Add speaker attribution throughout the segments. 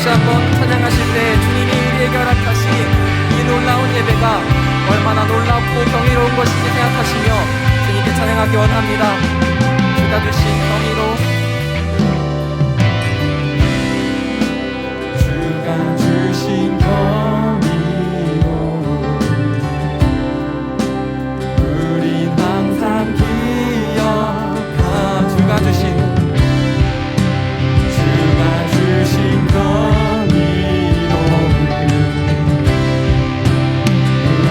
Speaker 1: 다시 한번 찬양하실 때 주님이 우리에게 허락하신 이 놀라운 예배가 얼마나 놀랍고 경이로운 것인지 생각하시며 주님께 찬양하기 원합니다. 주가 주신 경이로
Speaker 2: 주가 주신 경이로 우린 항상 기억하 주가 주신 경이로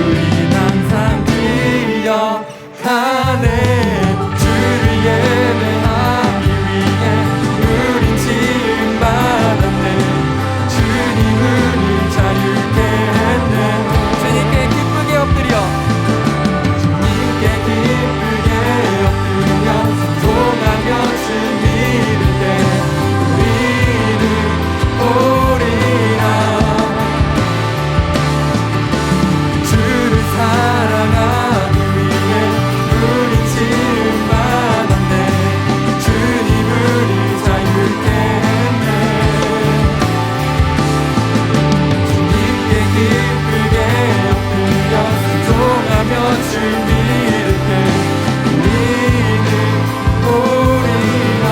Speaker 2: 우린 항상 기억하네. 주를 예배하기 위해 우린 지음 받았네. 주님 우리 자유케 했네.
Speaker 1: 주님께 기쁘게 엎드려
Speaker 2: 주님께 기쁘게 엎드려 순종하며 주 믿을 때 우리는 오리라. 주를 사랑하기 위해 우리 지음 받았네. 주님 우리 자유케 했네. 주님께 기쁘게 엎드려 순종하며 주 믿을 때 우리는 오리라.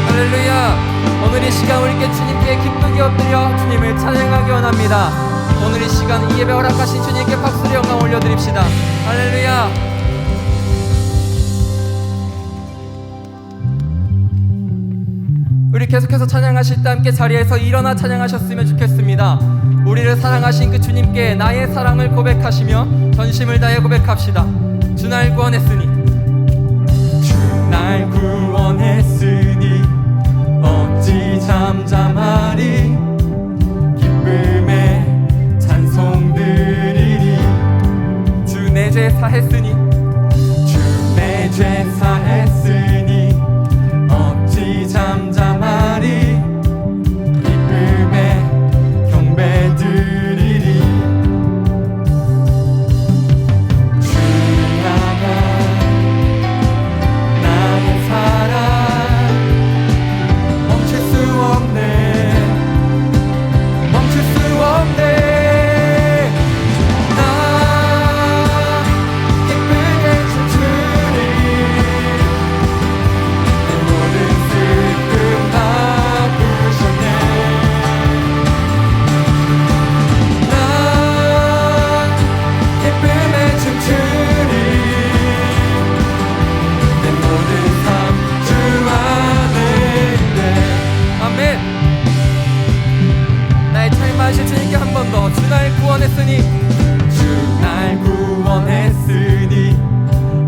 Speaker 1: 할렐루야. 오늘 이 시간 우리께 주님께 기쁘게 엎드려 주님을 찬양하기 원합니다. 오늘 이 시간 이 예배 허락하신 주님께 박수를 영광 올려드립시다. 할렐루야. 우리 계속해서 찬양하실 때 함께 자리에서 일어나 찬양하셨으면 좋겠습니다. 우리를 사랑하신 그 주님께 나의 사랑을 고백하시며 전심을 다해 고백합시다. 주 날 구원했으니
Speaker 2: 주 날 구원했으니 어찌 잠잠하리. 기쁨에 찬송 드리리.
Speaker 1: 주 내 죄 사했으니
Speaker 2: 주 내 죄 사했으니 어찌 잠잠하리. 기쁨에 경배 드리리. 주를 향한 나의 사랑 멈출 수 없네. 멈출 수 없네. 나 기쁘게 춤추리. 내 모든 슬픔 바꾸셨네. 나 기쁨에 춤추리. 내 모든 삶 주 안에 있네.
Speaker 1: 아멘. 나의 삶하실 주님께 한 번 더 주 날 구원했으니
Speaker 2: 주 날 구원했으니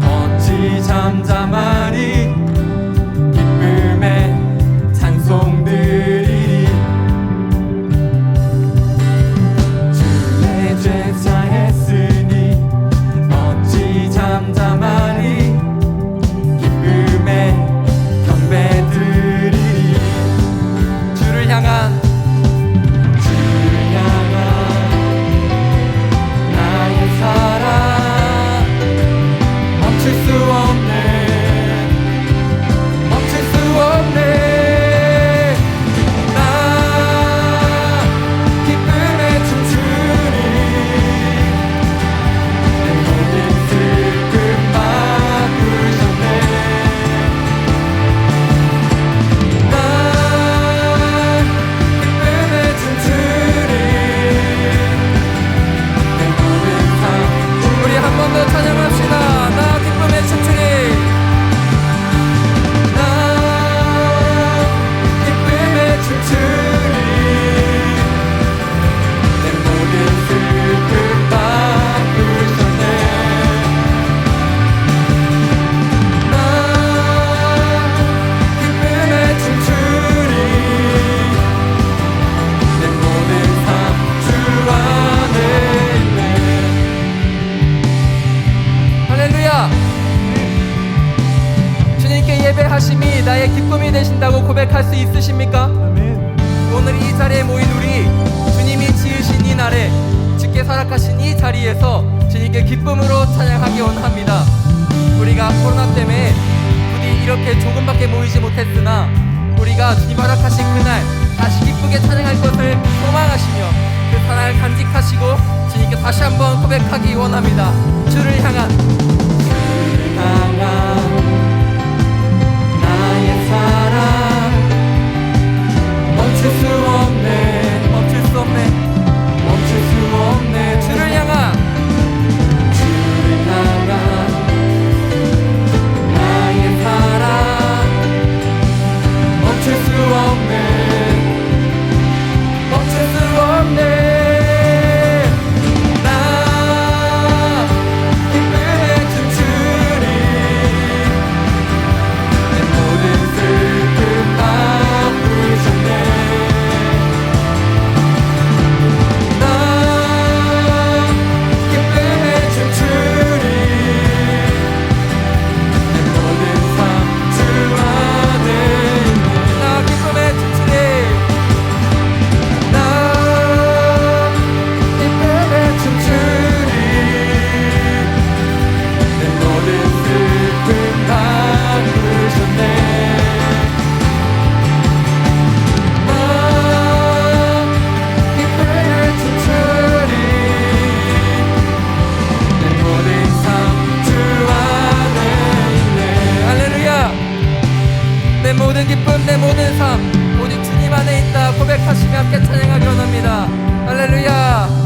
Speaker 2: 어찌 잠잠하리. 기쁨에 찬송 드리리. 주 내 죄 사했으니 어찌 잠잠하리. 기쁨에 경배 드리리.
Speaker 1: 주를 향한
Speaker 2: 나의 사랑 멈출 수 없네. 멈출 수 없네. 나 기쁨에 춤추리. 내 모든 슬픔 바꾸셨네. 나 기쁨에 춤추리.
Speaker 1: 우리 한 번 더 찬양합시다. 나 기쁨의 춤추리.
Speaker 2: 나 기쁨에 춤추리. 내 모든 슬픔 바꾸셨네. 나 기쁨에 춤추리. 내 모든 삶 주 안에 있네.
Speaker 1: 할렐루야. 주님께 예배하심이 나의 기쁨이 되신다고 고백할 수 있으십니까? 오늘 이 자리에 모인 우리 주님이 지으신 이 날에 주께 허락하신 이 자리에서 주님께 기쁨으로 찬양하기 원합니다. 우리가 코로나 때문에 부디 이렇게 조금밖에 모이지 못했으나 우리가 주님 허락하신 그날 다시 기쁘게 찬양할 것을 소망하시며 그 사랑을 간직하시고 주님께 다시 한번 고백하기 원합니다. 주를 향한 나의 사랑 멈출 수 없네 멈출 수 없네 멈출 수 없네 주를 향한 나의 사랑 멈출 수 없네 멈출 수 없네 나 기쁨에 춤추리 내 모든 슬픔 바꾸셨네 나 기쁨에 춤추리 내 모든 삶 주 안에 있네 나 기쁨에 춤추리 나 기쁨에 춤추리 내 모든 슬픔 바꾸셨네 나 기쁨에 춤추리 내 모든 삶 주 안에 있네 할렐루야 내 모든 기쁨 내 모든 삶 오직 주님 안에 있다 고백하시며 함께 찬양하기 원합니다. 할렐루야.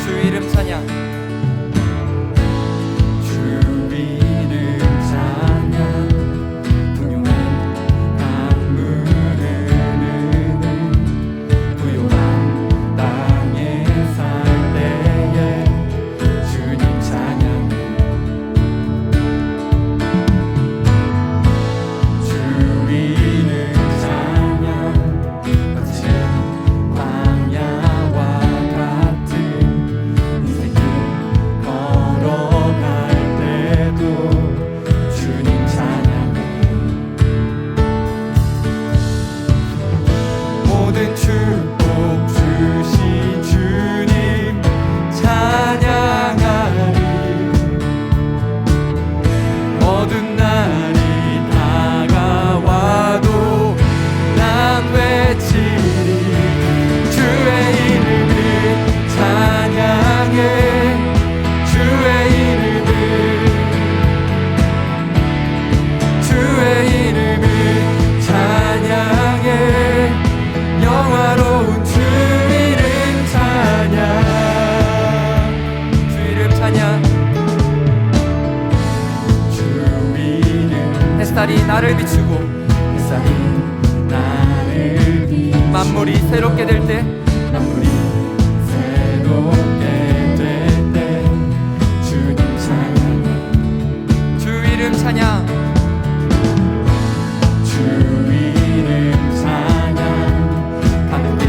Speaker 1: 주 이름 찬양 주 이름 찬양 풍요한 강물을 흐르는 부요한 땅에 살 때에 주님 찬양 주 이름 찬양 거친 광야와 같은 걸어갈 때도 주님 찬양해 모든 축복 주신 주님 찬양하리 어두운 날이 다가와도 난 외치리 주의 이름을 찬양해 주의 이름을 찬양해 영화로운 주 이름 찬양 주 이름 찬양 주 이름 햇살이 나를 비추고 햇살이 나를 비추고 만물이 새롭게 될 때 만물이 새롭게 될 때 주님 찬양 주 이름 찬양 주 이름 찬양 가는 길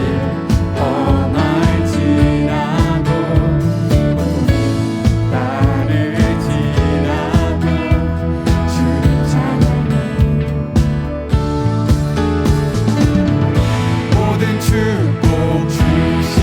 Speaker 1: 험할 지나도 어둠이 나를 지나도 주님 찬양해 모든 축복 주신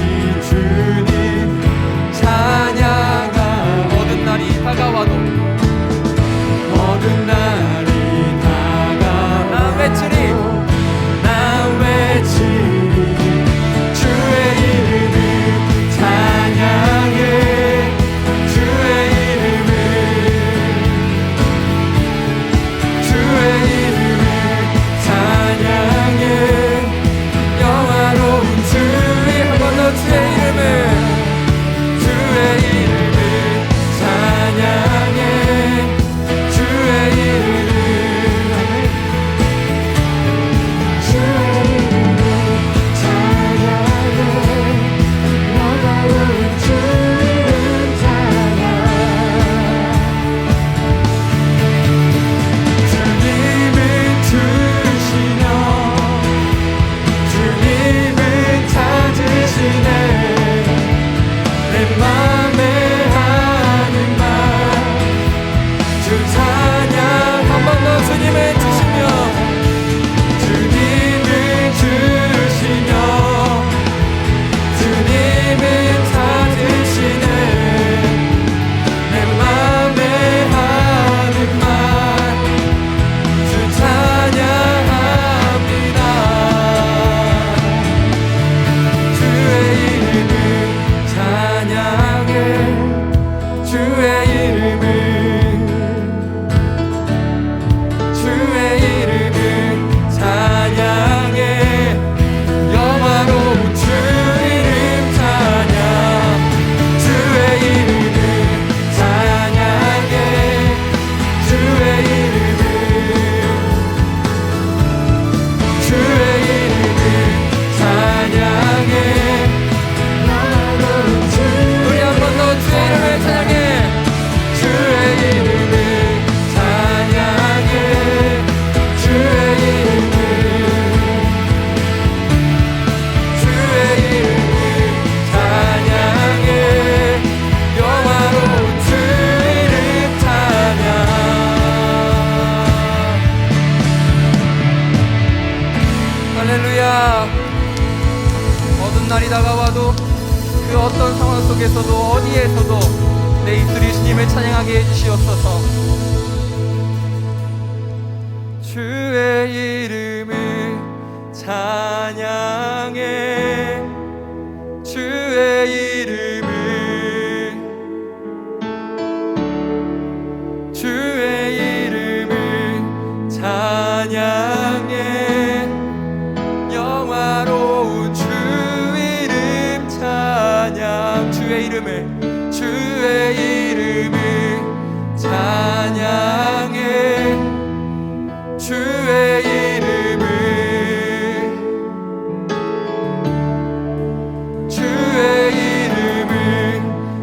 Speaker 1: 할렐루야. 어두운 날이 다가와도 그 어떤 상황 속에서도 어디에서도 내 입술이 주님을 찬양하게 해주시옵소서. 주의 이름을 찬양해. 주의 이름을 찬양해. 영화로운 주 이름 찬양. 주의 이름을 찬양해. 주의 이름을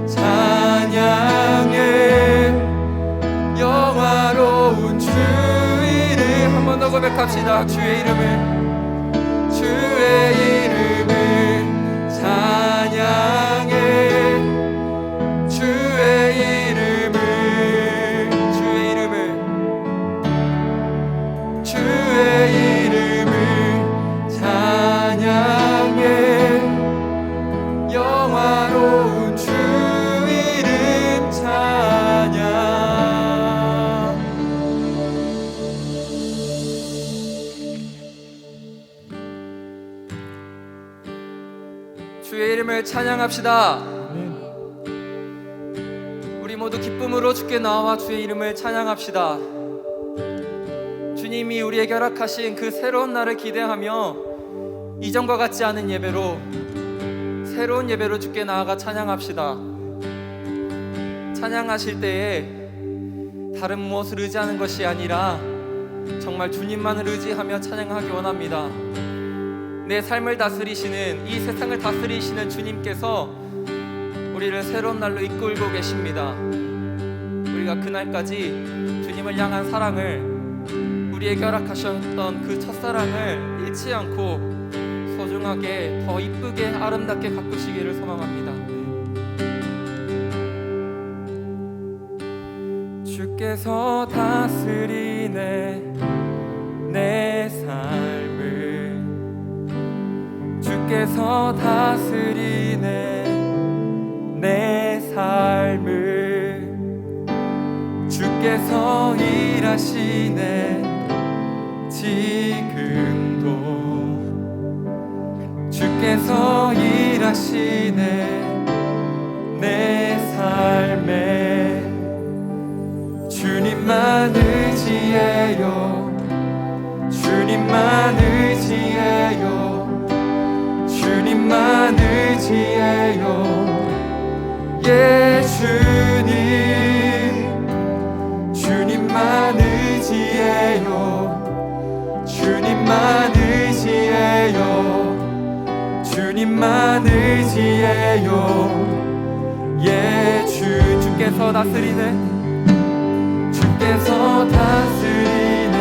Speaker 1: 찬양해. 영화로운 주 이름. 한 번 더 고백합시다. 주의 이름을 찬양해. 주의 이름을 찬양해. 영화로운 주 이름 찬양. 주의 이름을 찬양합시다. 우리 모두 기쁨으로 주께 나와 주의 이름을 찬양합시다. 주님이 우리에게 허락하신 그 새로운 날을 기대하며 이전과 같지 않은 예배로, 새로운 예배로 주께 나아가 찬양합시다. 찬양하실 때에 다른 무엇을 의지하는 것이 아니라 정말 주님만을 의지하며 찬양하기 원합니다. 내 삶을 다스리시는, 이 세상을 다스리시는 주님께서 우리를 새로운 날로 이끌고 계십니다. 우리가 그날까지 주님을 향한 사랑을, 우리에게 허락하셨던 그 첫사랑을 잃지 않고 소중하게, 더 이쁘게, 아름답게 가꾸시기를 소망합니다. 주께서 다스리네 내 삶을. 주께서 다스리네 내 삶을. 주께서 일하시네 지금도. 주께서 일하시네 내 삶에. 주님만 의지해요. 주님만 의지해요. 주님만 의지해요. 예, 주님만 의지해요. 주님만 의지해요. 주님만 의지해요. 예, 주께서 다스리네. 주께서 다스리네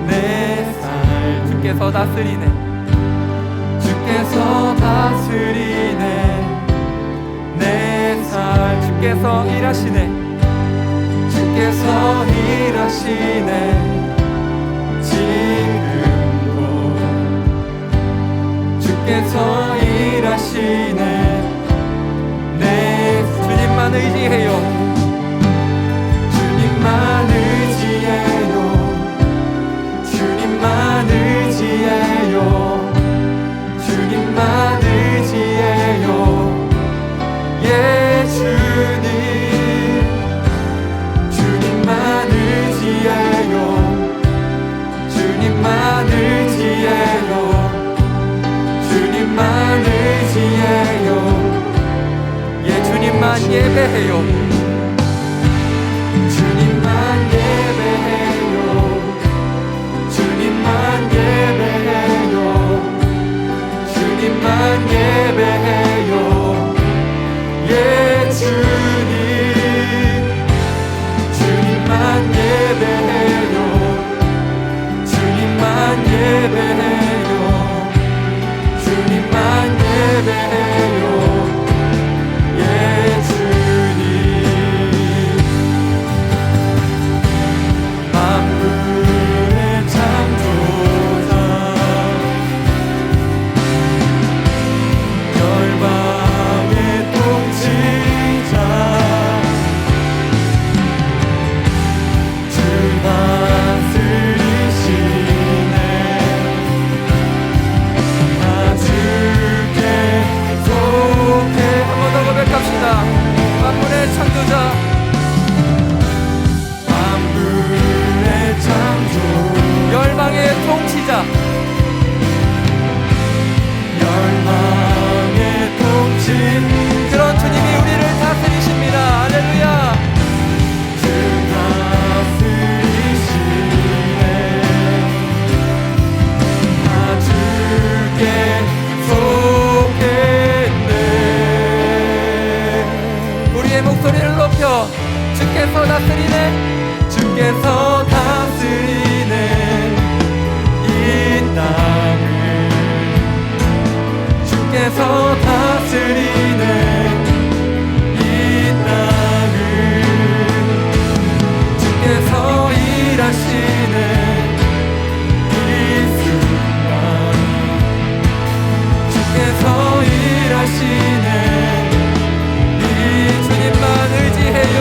Speaker 1: 내 삶. 주께서 다스리네. 주께서 다스리네 내 삶. 주께서 일하시네. 주께서 일하시네 지금도. 주께서 일하시네 내 삶. 주님만 의지해요. 주님만 의지해요. 주님만 의지해요. 주님만 의지해요. 예, 주님만 의지해요. 주님만 의지해요. 주님만 의지해요. 예, 주님만 예배해요. 주님만 예배해요. 주님만 예배해요. 주님만 예배해요. 예, 주님만 예배해요. 주님만 예배해요. 주님만 예배해요. 예, 주님. 시작.
Speaker 2: 열망의 통치
Speaker 1: 그런 주님이 우리를 다스리십니다. 할렐루야.
Speaker 2: 주 다스리시네 다 주께 속했네
Speaker 1: 우리의 목소리를 높여 주께서 다스리네.
Speaker 2: 주께서 다스리네 이 땅을 주께서 다스리네 이 땅을 주께서 일하시네 이 순간 주께서 일하시네 이
Speaker 1: 주님만 의지해요.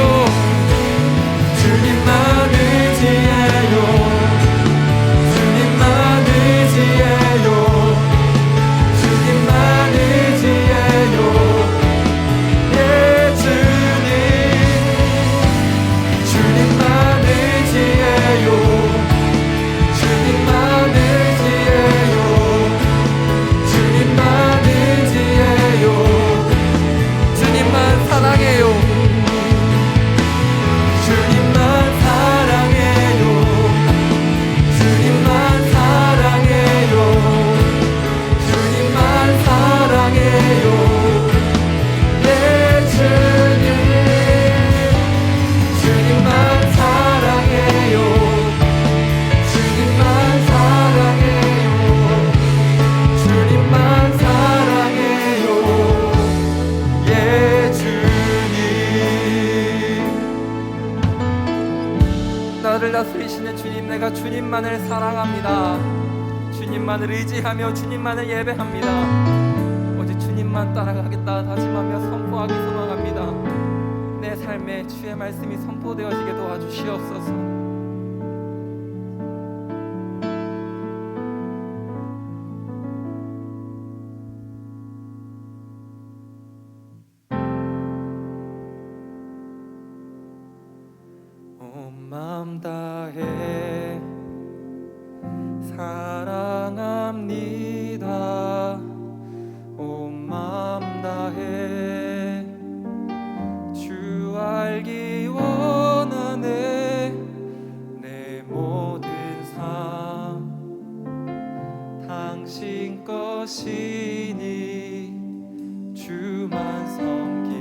Speaker 2: 주님만 의지해요 주님만 의지해요 주님만 의지해요 예 주님 주님만 의지해요 주님만 의지해요 주님만 의지해요
Speaker 1: 주님만 사랑해요.
Speaker 2: 주님만 사랑해요 주님만 사랑해요 주님만 사랑해요 내 주님 주님만 사랑해요 주님만 사랑해요 주님만 사랑해요 예 주님
Speaker 1: 나를 다스리시는 주님, 내가 주님만을 사랑합니다. 주님만을 의지하며 주님만을 예배합니다. 오직 주님만 따라가겠다 다짐하며 선포하기 소망합니다. 내 삶에 주의 말씀이 선포되어지게 도와주시옵소서.
Speaker 2: 온 마음 다해 사랑합니다 온 마음 다해 주 알기 원하네 내 모든 삶 당신 것이니 주만 섬기리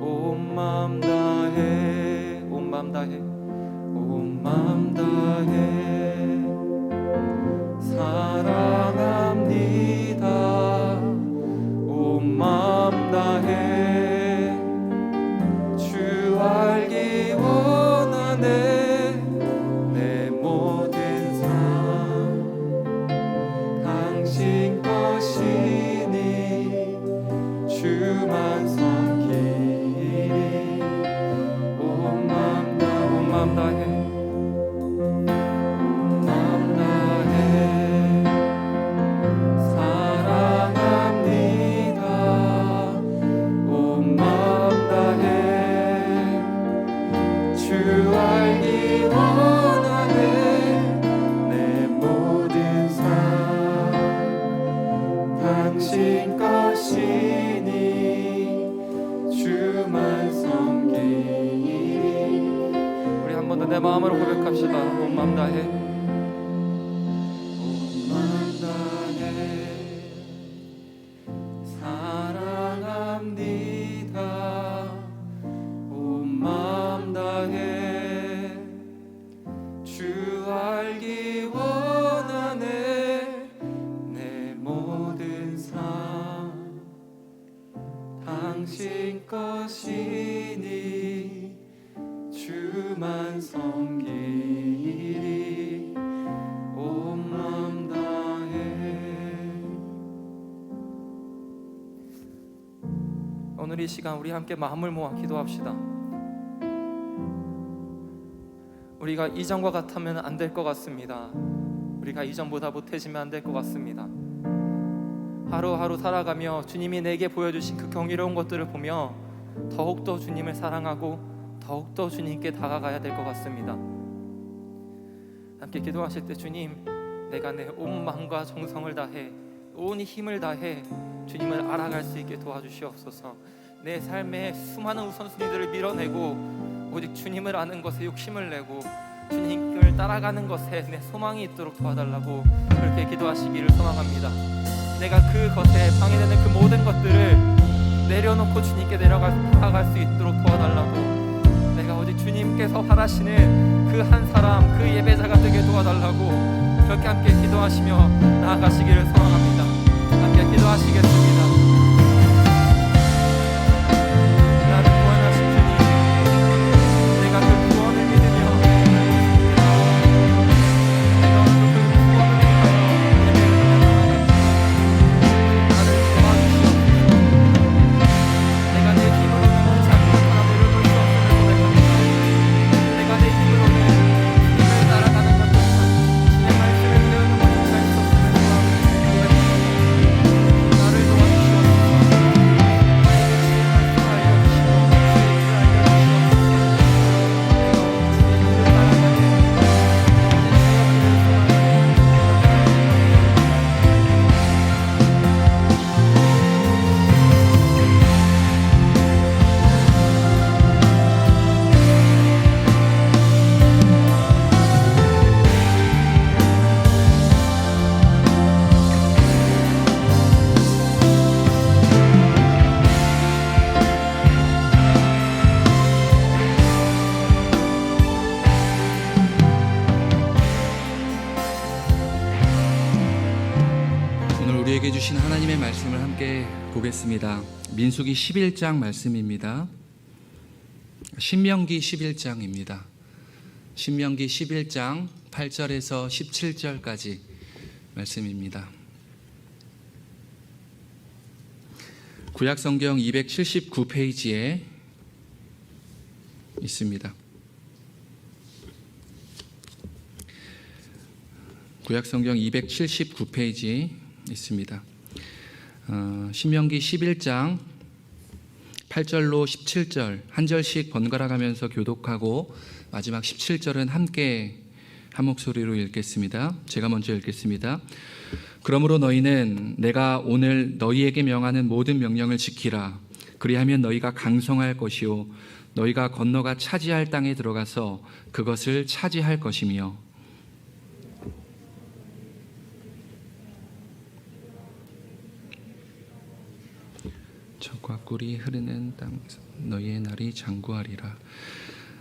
Speaker 2: 온 마음 다해 온 마음 다해 온 마음 다해 사랑합니다 온 마음 다해 주 알기 원하네 내 모든 삶 당신 것이니 주만 섬기리 온 마음 다해 온 마음 다해 사랑합니다 온 마음 다해 주 알기 원하네 내 모든 삶 당신 것이니 주만 섬기리
Speaker 1: 우리 한 번 더 내 마음으로 고백합시다. 온 마음 다해.
Speaker 2: 온 마음 다해 사랑합니다 온 마음 다해 주 알기 원하네 내 모든 삶 당신 것이니 주만 섬기리 온 마음 다해
Speaker 1: 오늘 이 시간 우리 함께 마음을 모아 기도합시다. 우리가 이전과 같으면 안 될 것 같습니다. 우리가 이전보다 못해지면 안 될 것 같습니다. 하루하루 살아가며 주님이 내게 보여주신 그 경이로운 것들을 보며 더욱더 주님을 사랑하고 더욱더 주님께 다가가야 될 것 같습니다. 함께 기도하실 때 주님, 내가 내 온 마음과 정성을 다해 온 힘을 다해 주님을 알아갈 수 있게 도와주시옵소서. 내 삶의 수많은 우선순위들을 밀어내고 오직 주님을 아는 것에 욕심을 내고 주님을 따라가는 것에 내 소망이 있도록 도와달라고 그렇게 기도하시기를 소망합니다. 내가 그것에 방해되는 그 모든 것들을 내려놓고 주님께 나아갈 수 있도록 도와달라고, 내가 오직 주님께서 바라시는 그 한 사람, 그 예배자가 되게 도와달라고 그렇게 함께 기도하시며 나아가시기를 소망합니다. 함께 기도하시겠습니다. 나를 구원하신 주님, 내가 그 구원을 믿으며 내가 오늘 그 구원을 행하여 예배를 드리며 나를 도와주시옵소서. 내가 내 힘으로는 자꾸 하나님을 볼 수 없음을 고백합니다. 내가 내 힘으로는 주님을 따라가는 것조차, 주의 말씀을 배우는 것조차 할 수 없음을 고백합니다. 나를 도와주시옵소서.
Speaker 3: 오늘 우리에게 주신 하나님의 말씀을 함께 보겠습니다. 민수기 11장 말씀입니다. 신명기 11장입니다. 신명기 11장 8절에서 17절까지 말씀입니다. 구약성경 279페이지에 있습니다. 구약성경 279페이지 있습니다. 신명기 11장 8절로 17절 한 절씩 번갈아 가면서 교독하고 마지막 17절은 함께 한 목소리로 읽겠습니다. 제가 먼저 읽겠습니다. 그러므로 너희는 내가 오늘 너희에게 명하는 모든 명령을 지키라. 그리하면 너희가 강성할 것이요 너희가 건너가 차지할 땅에 들어가서 그것을 차지할 것이며 젖과 꿀이 흐르는 땅에서 너희의 날이 장구하리라.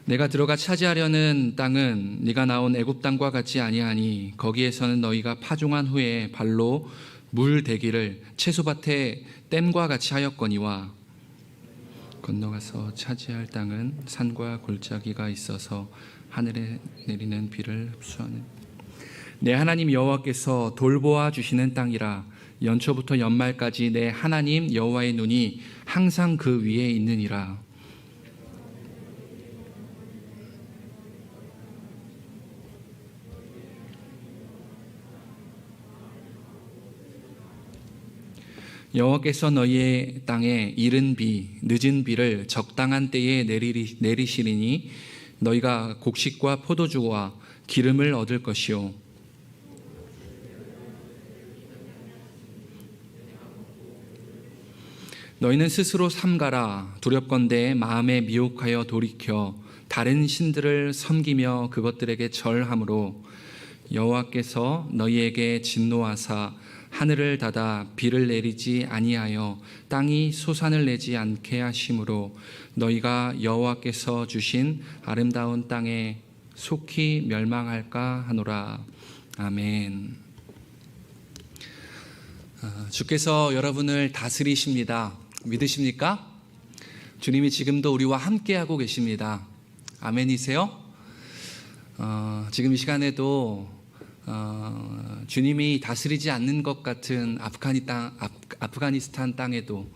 Speaker 3: 내가 들어가 차지하려는 땅은 네가 나온 애굽 땅과 같지 아니하니 거기에서는 너희가 파종한 후에 발로 물 대기를 채소밭에 댐과 같이 하였거니와 건너가서 차지할 땅은 산과 골짜기가 있어서 하늘에 내리는 비를 흡수하는 내 하나님 여호와께서 돌보아 주시는 땅이라. 연초부터 연말까지 내 하나님 여호와의 눈이 항상 그 위에 있느니라. 여호와께서 너희의 땅에 이른 비, 늦은 비를 적당한 때에 내리시리니 너희가 곡식과 포도주와 기름을 얻을 것이요 너희는 스스로 삼가라. 두렵건대 마음에 미혹하여 돌이켜 다른 신들을 섬기며 그것들에게 절함으로 여호와께서 너희에게 진노하사 하늘을 닫아 비를 내리지 아니하여 땅이 소산을 내지 않게 하심으로 너희가 여호와께서 주신 아름다운 땅에 속히 멸망할까 하노라. 아멘. 주께서 여러분을 다스리십니다. 믿으십니까? 주님이 지금도 우리와 함께하고 계십니다. 아멘이세요? 지금 이 시간에도 주님이 다스리지 않는 것 같은 아프가니스탄 땅에도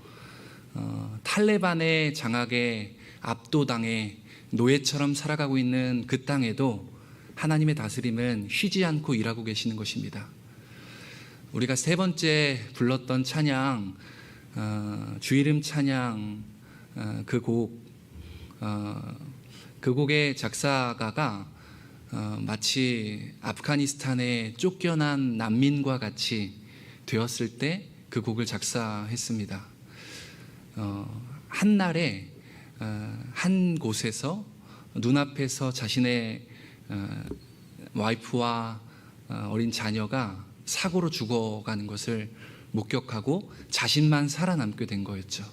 Speaker 3: 탈레반의 장악에 압도당해 노예처럼 살아가고 있는 그 땅에도 하나님의 다스림은 쉬지 않고 일하고 계시는 것입니다. 우리가 세 번째 불렀던 찬양, 주 이름 찬양, 그 곡의 작사가가 마치 아프가니스탄에 쫓겨난 난민과 같이 되었을 때 그 곡을 작사했습니다. 한날에 한 곳에서 눈앞에서 자신의 와이프와 어린 자녀가 사고로 죽어가는 것을 목격하고 자신만 살아남게 된 거였죠.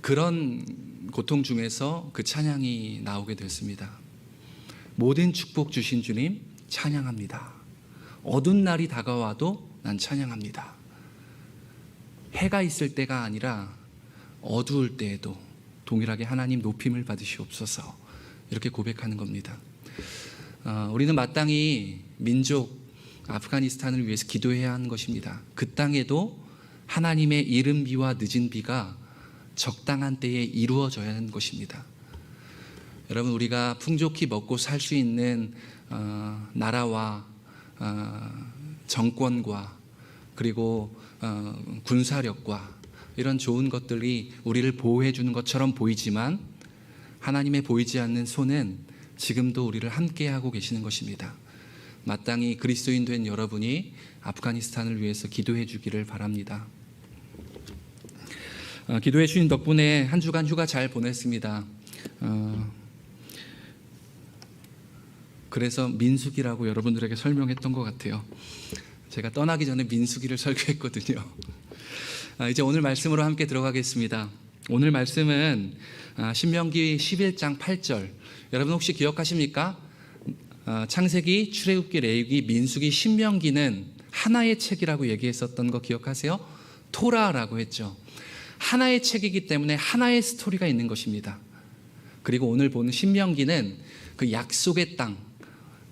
Speaker 3: 그런 고통 중에서 그 찬양이 나오게 됐습니다. 모든 축복 주신 주님 찬양합니다. 어두운 날이 다가와도 난 찬양합니다. 해가 있을 때가 아니라 어두울 때에도 동일하게 하나님 높임을 받으시옵소서, 이렇게 고백하는 겁니다. 우리는 마땅히 민족 아프가니스탄을 위해서 기도해야 하는 것입니다. 그 땅에도 하나님의 이른 비와 늦은 비가 적당한 때에 이루어져야 하는 것입니다. 여러분, 우리가 풍족히 먹고 살 수 있는 나라와 정권과 그리고 군사력과 이런 좋은 것들이 우리를 보호해 주는 것처럼 보이지만 하나님의 보이지 않는 손은 지금도 우리를 함께하고 계시는 것입니다. 마땅히 그리스도인 된 여러분이 아프가니스탄을 위해서 기도해 주기를 바랍니다. 기도해 주신 덕분에 한 주간 휴가 잘 보냈습니다. 그래서 민수기라고 여러분들에게 설명했던 것 같아요. 제가 떠나기 전에 민수기를 설교했거든요. 이제 오늘 말씀으로 함께 들어가겠습니다. 오늘 말씀은 신명기 11장 8절. 여러분 혹시 기억하십니까? 창세기, 출애굽기, 레위기, 민수기, 신명기는 하나의 책이라고 얘기했었던 거 기억하세요? 토라라고 했죠. 하나의 책이기 때문에 하나의 스토리가 있는 것입니다. 그리고 오늘 보는 신명기는 그 약속의 땅,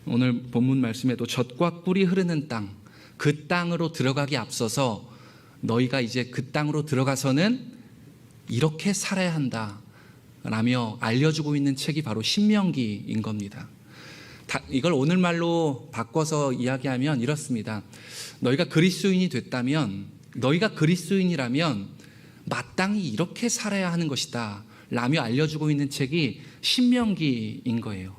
Speaker 3: 오늘 본문 말씀에도 젖과 꿀이 흐르는 땅, 그 땅으로 들어가기 앞서서 너희가 이제 그 땅으로 들어가서는 이렇게 살아야 한다 라며 알려주고 있는 책이 바로 신명기인 겁니다. 이걸 오늘말로 바꿔서 이야기하면 이렇습니다. 너희가 그리스도인이 됐다면, 너희가 그리스도인이라면 마땅히 이렇게 살아야 하는 것이다 라며 알려주고 있는 책이 신명기인 거예요.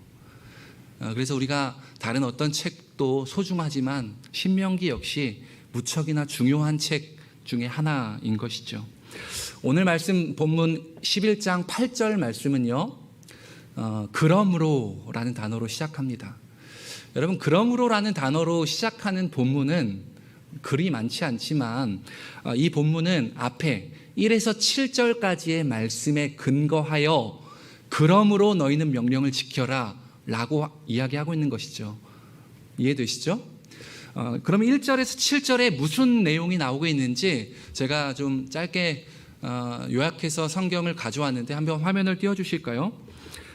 Speaker 3: 그래서 우리가 다른 어떤 책도 소중하지만 신명기 역시 무척이나 중요한 책 중에 하나인 것이죠. 오늘 말씀 본문 11장 8절 말씀은요, 그러므로 라는 단어로 시작합니다. 여러분, 그러므로 라는 단어로 시작하는 본문은 글이 많지 않지만 이 본문은 앞에 1에서 7절까지의 말씀에 근거하여 그러므로 너희는 명령을 지켜라 라고 이야기하고 있는 것이죠. 이해되시죠? 그럼 1절에서 7절에 무슨 내용이 나오고 있는지 제가 좀 짧게 요약해서 성경을 가져왔는데 한번 화면을 띄워주실까요?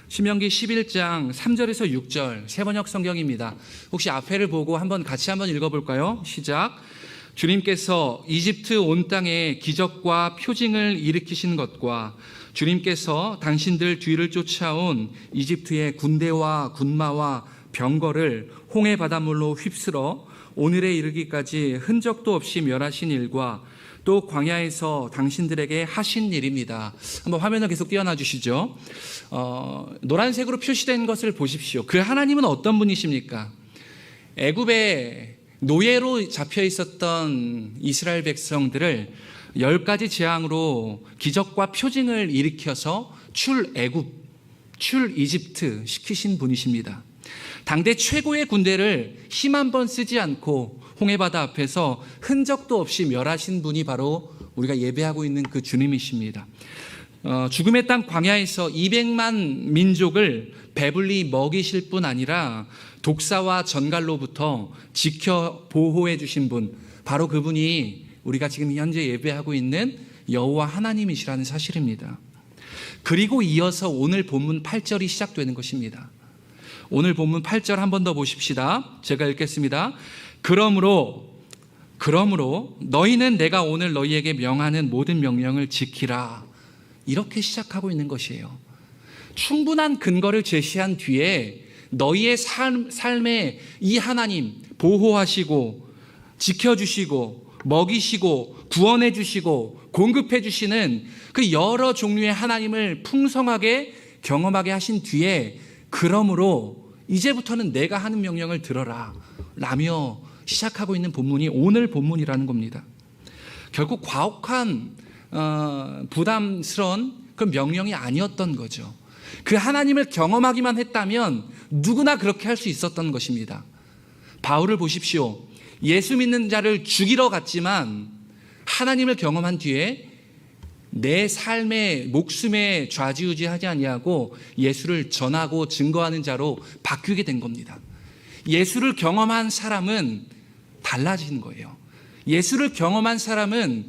Speaker 3: 신명기 11장 3절에서 6절 세번역 성경입니다. 혹시 앞에를 보고 같이 한번 읽어볼까요? 시작. 주님께서 이집트 온 땅에 기적과 표징을 일으키신 것과 주님께서 당신들 뒤를 쫓아온 이집트의 군대와 군마와 병거를 홍해 바닷물로 휩쓸어 오늘에 이르기까지 흔적도 없이 멸하신 일과 또 광야에서 당신들에게 하신 일입니다. 한번 화면을 계속 띄워놔 주시죠. 노란색으로 표시된 것을 보십시오. 그 하나님은 어떤 분이십니까? 애굽에 노예로 잡혀 있었던 이스라엘 백성들을 10가지 재앙으로 기적과 표징을 일으켜서 출애굽, 출이집트 시키신 분이십니다. 당대 최고의 군대를 힘 한 번 쓰지 않고 홍해바다 앞에서 흔적도 없이 멸하신 분이 바로 우리가 예배하고 있는 그 주님이십니다. 죽음의 땅 광야에서 200만 민족을 배불리 먹이실 뿐 아니라 독사와 전갈로부터 지켜 보호해 주신 분, 바로 그분이 우리가 지금 현재 예배하고 있는 여호와 하나님이시라는 사실입니다. 그리고 이어서 오늘 본문 8절이 시작되는 것입니다. 오늘 본문 8절 한 번 더 보십시다. 제가 읽겠습니다. 그러므로 너희는 내가 오늘 너희에게 명하는 모든 명령을 지키라. 이렇게 시작하고 있는 것이에요. 충분한 근거를 제시한 뒤에 너희의 삶에 이 하나님 보호하시고 지켜주시고 먹이시고 구원해 주시고 공급해 주시는 그 여러 종류의 하나님을 풍성하게 경험하게 하신 뒤에 그러므로 이제부터는 내가 하는 명령을 들어라 라며 시작하고 있는 본문이 오늘 본문이라는 겁니다. 결국 과혹한 부담스러운 그 명령이 아니었던 거죠. 그 하나님을 경험하기만 했다면 누구나 그렇게 할 수 있었던 것입니다. 바울을 보십시오. 예수 믿는 자를 죽이러 갔지만 하나님을 경험한 뒤에 내 삶의 목숨에 좌지우지하지 아니하고 예수를 전하고 증거하는 자로 바뀌게 된 겁니다. 예수를 경험한 사람은 달라지는 거예요. 예수를 경험한 사람은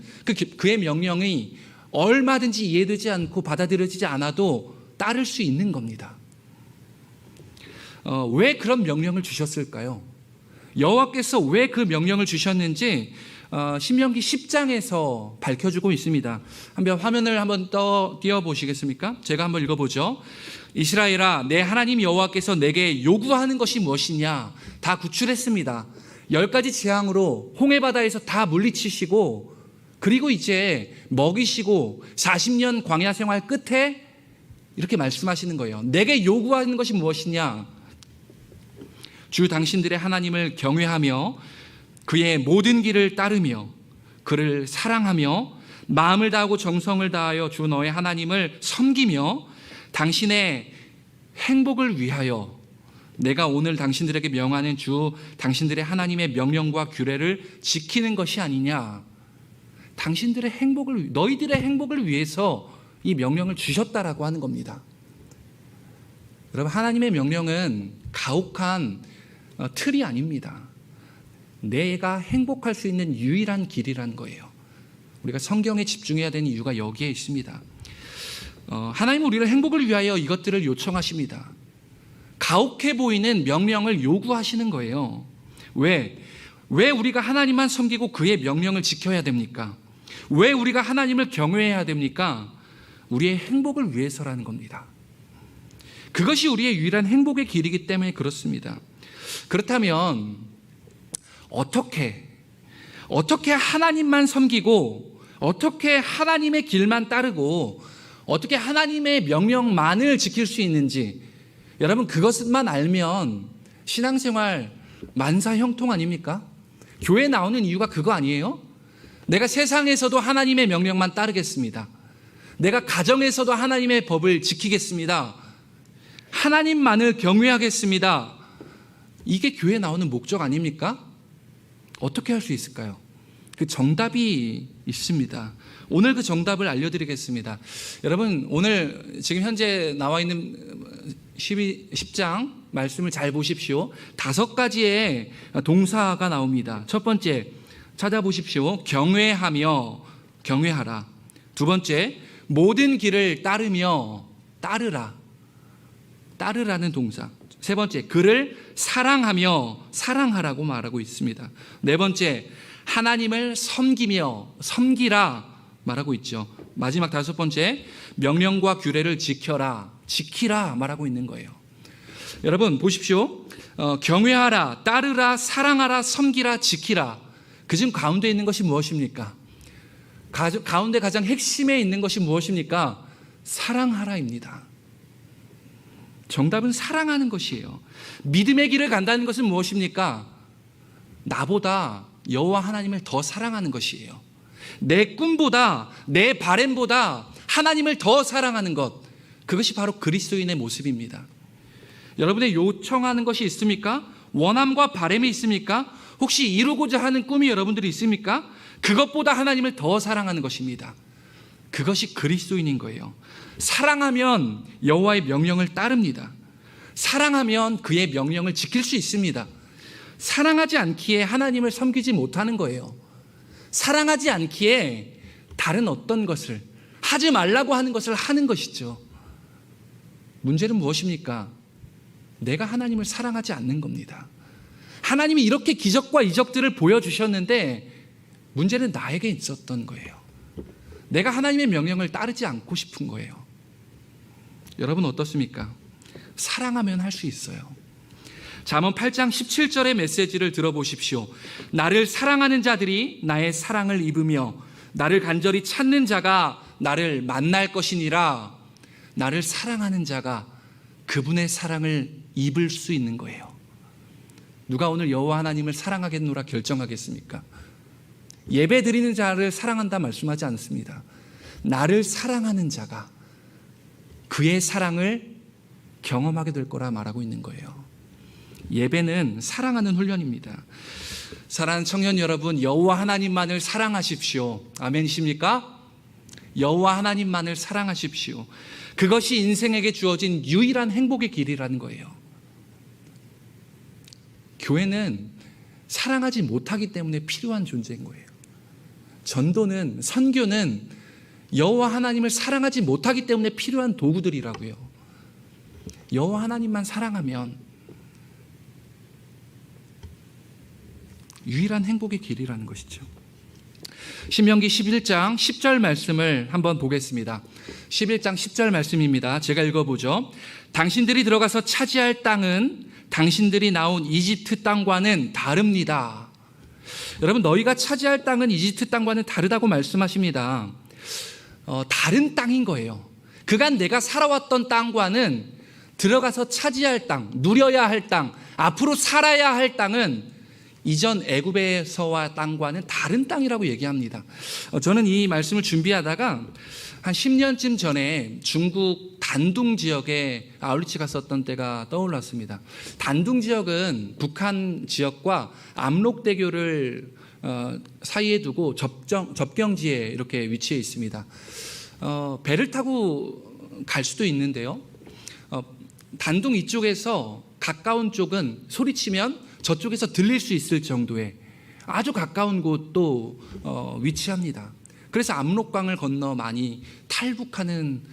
Speaker 3: 그의 명령이 얼마든지 이해되지 않고 받아들여지지 않아도 따를 수 있는 겁니다. 왜 그런 명령을 주셨을까요? 여호와께서 왜 그 명령을 주셨는지 신명기 10장에서 밝혀주고 있습니다. 한번 화면을 한번 띄워보시겠습니까? 제가 한번 읽어보죠. 이스라엘아, 내 하나님 여호와께서 내게 요구하는 것이 무엇이냐? 다 구출했습니다. 10가지 재앙으로 홍해바다에서 다 물리치시고, 그리고 이제 먹이시고 40년 광야 생활 끝에 이렇게 말씀하시는 거예요. 내게 요구하는 것이 무엇이냐? 주 당신들의 하나님을 경외하며 그의 모든 길을 따르며 그를 사랑하며 마음을 다하고 정성을 다하여 주 너의 하나님을 섬기며 당신의 행복을 위하여 내가 오늘 당신들에게 명하는 주 당신들의 하나님의 명령과 규례를 지키는 것이 아니냐. 당신들의 행복을, 너희들의 행복을 위해서 이 명령을 주셨다라고 하는 겁니다. 여러분, 하나님의 명령은 가혹한 틀이 아닙니다. 내가 행복할 수 있는 유일한 길이라는 거예요. 우리가 성경에 집중해야 되는 이유가 여기에 있습니다. 하나님은 우리를 행복을 위하여 이것들을 요청하십니다. 가혹해 보이는 명령을 요구하시는 거예요. 왜 우리가 하나님만 섬기고 그의 명령을 지켜야 됩니까? 왜 우리가 하나님을 경외해야 됩니까? 우리의 행복을 위해서라는 겁니다. 그것이 우리의 유일한 행복의 길이기 때문에 그렇습니다. 그렇다면 어떻게 하나님만 섬기고 어떻게 하나님의 길만 따르고 어떻게 하나님의 명령만을 지킬 수 있는지, 여러분, 그것만 알면 신앙생활 만사형통 아닙니까? 교회 나오는 이유가 그거 아니에요? 내가 세상에서도 하나님의 명령만 따르겠습니다. 내가 가정에서도 하나님의 법을 지키겠습니다. 하나님만을 경외하겠습니다. 이게 교회 나오는 목적 아닙니까? 어떻게 할 수 있을까요? 그 정답이 있습니다. 오늘 그 정답을 알려드리겠습니다. 여러분, 오늘 지금 현재 나와 있는 10장 말씀을 잘 보십시오. 5가지의 동사가 나옵니다. 첫 번째, 찾아보십시오. 경외하며, 경외하라. 두 번째, 모든 길을 따르며, 따르라. 따르라는 동사. 세 번째, 그를 사랑하며, 사랑하라고 말하고 있습니다. 네 번째, 하나님을 섬기며, 섬기라 말하고 있죠. 마지막 5번째, 명령과 규례를 지켜라, 지키라 말하고 있는 거예요. 여러분 보십시오. 경외하라, 따르라, 사랑하라, 섬기라, 지키라. 그 중 가운데 있는 것이 무엇입니까? 가운데 가장 핵심에 있는 것이 무엇입니까? 사랑하라입니다. 정답은 사랑하는 것이에요. 믿음의 길을 간다는 것은 무엇입니까? 나보다 여호와 하나님을 더 사랑하는 것이에요. 내 꿈보다, 내 바램보다 하나님을 더 사랑하는 것, 그것이 바로 그리스도인의 모습입니다. 여러분의 요청하는 것이 있습니까? 원함과 바램이 있습니까? 혹시 이루고자 하는 꿈이 여러분들이 있습니까? 그것보다 하나님을 더 사랑하는 것입니다. 그것이 그리스도인인 거예요. 사랑하면 여호와의 명령을 따릅니다. 사랑하면 그의 명령을 지킬 수 있습니다. 사랑하지 않기에 하나님을 섬기지 못하는 거예요. 사랑하지 않기에 다른 어떤 것을, 하지 말라고 하는 것을 하는 것이죠. 문제는 무엇입니까? 내가 하나님을 사랑하지 않는 겁니다. 하나님이 이렇게 기적과 이적들을 보여주셨는데 문제는 나에게 있었던 거예요. 내가 하나님의 명령을 따르지 않고 싶은 거예요. 여러분 어떻습니까? 사랑하면 할 수 있어요. 잠언 8장 17절의 메시지를 들어보십시오. 나를 사랑하는 자들이 나의 사랑을 입으며 나를 간절히 찾는 자가 나를 만날 것이니라. 나를 사랑하는 자가 그분의 사랑을 입을 수 있는 거예요. 누가 오늘 여호와 하나님을 사랑하겠노라 결정하겠습니까? 예배 드리는 자를 사랑한다 말씀하지 않습니다. 나를 사랑하는 자가 그의 사랑을 경험하게 될 거라 말하고 있는 거예요. 예배는 사랑하는 훈련입니다. 사랑하는 청년 여러분, 여호와 하나님만을 사랑하십시오. 아멘이십니까? 여호와 하나님만을 사랑하십시오. 그것이 인생에게 주어진 유일한 행복의 길이라는 거예요. 교회는 사랑하지 못하기 때문에 필요한 존재인 거예요. 전도는, 선교는 여호와 하나님을 사랑하지 못하기 때문에 필요한 도구들이라고요. 여호와 하나님만 사랑하면 유일한 행복의 길이라는 것이죠. 신명기 11장 10절 말씀을 한번 보겠습니다. 11장 10절 말씀입니다. 제가 읽어보죠. 당신들이 들어가서 차지할 땅은 당신들이 나온 이집트 땅과는 다릅니다. 여러분, 너희가 차지할 땅은 이집트 땅과는 다르다고 말씀하십니다. 다른 땅인 거예요. 그간 내가 살아왔던 땅과는 들어가서 차지할 땅, 누려야 할 땅, 앞으로 살아야 할 땅은 이전 애굽에서와 땅과는 다른 땅이라고 얘기합니다. 저는 이 말씀을 준비하다가 한 10년쯤 전에 중국 단둥 지역에 아울리치 갔었던 때가 떠올랐습니다. 단둥 지역은 북한 지역과 압록대교를 사이에 두고 접경지에 이렇게 위치해 있습니다. 배를 타고 갈 수도 있는데요. 단둥 이쪽에서 가까운 쪽은 소리치면 저쪽에서 들릴 수 있을 정도의 아주 가까운 곳도 위치합니다. 그래서 압록강을 건너 많이 탈북하는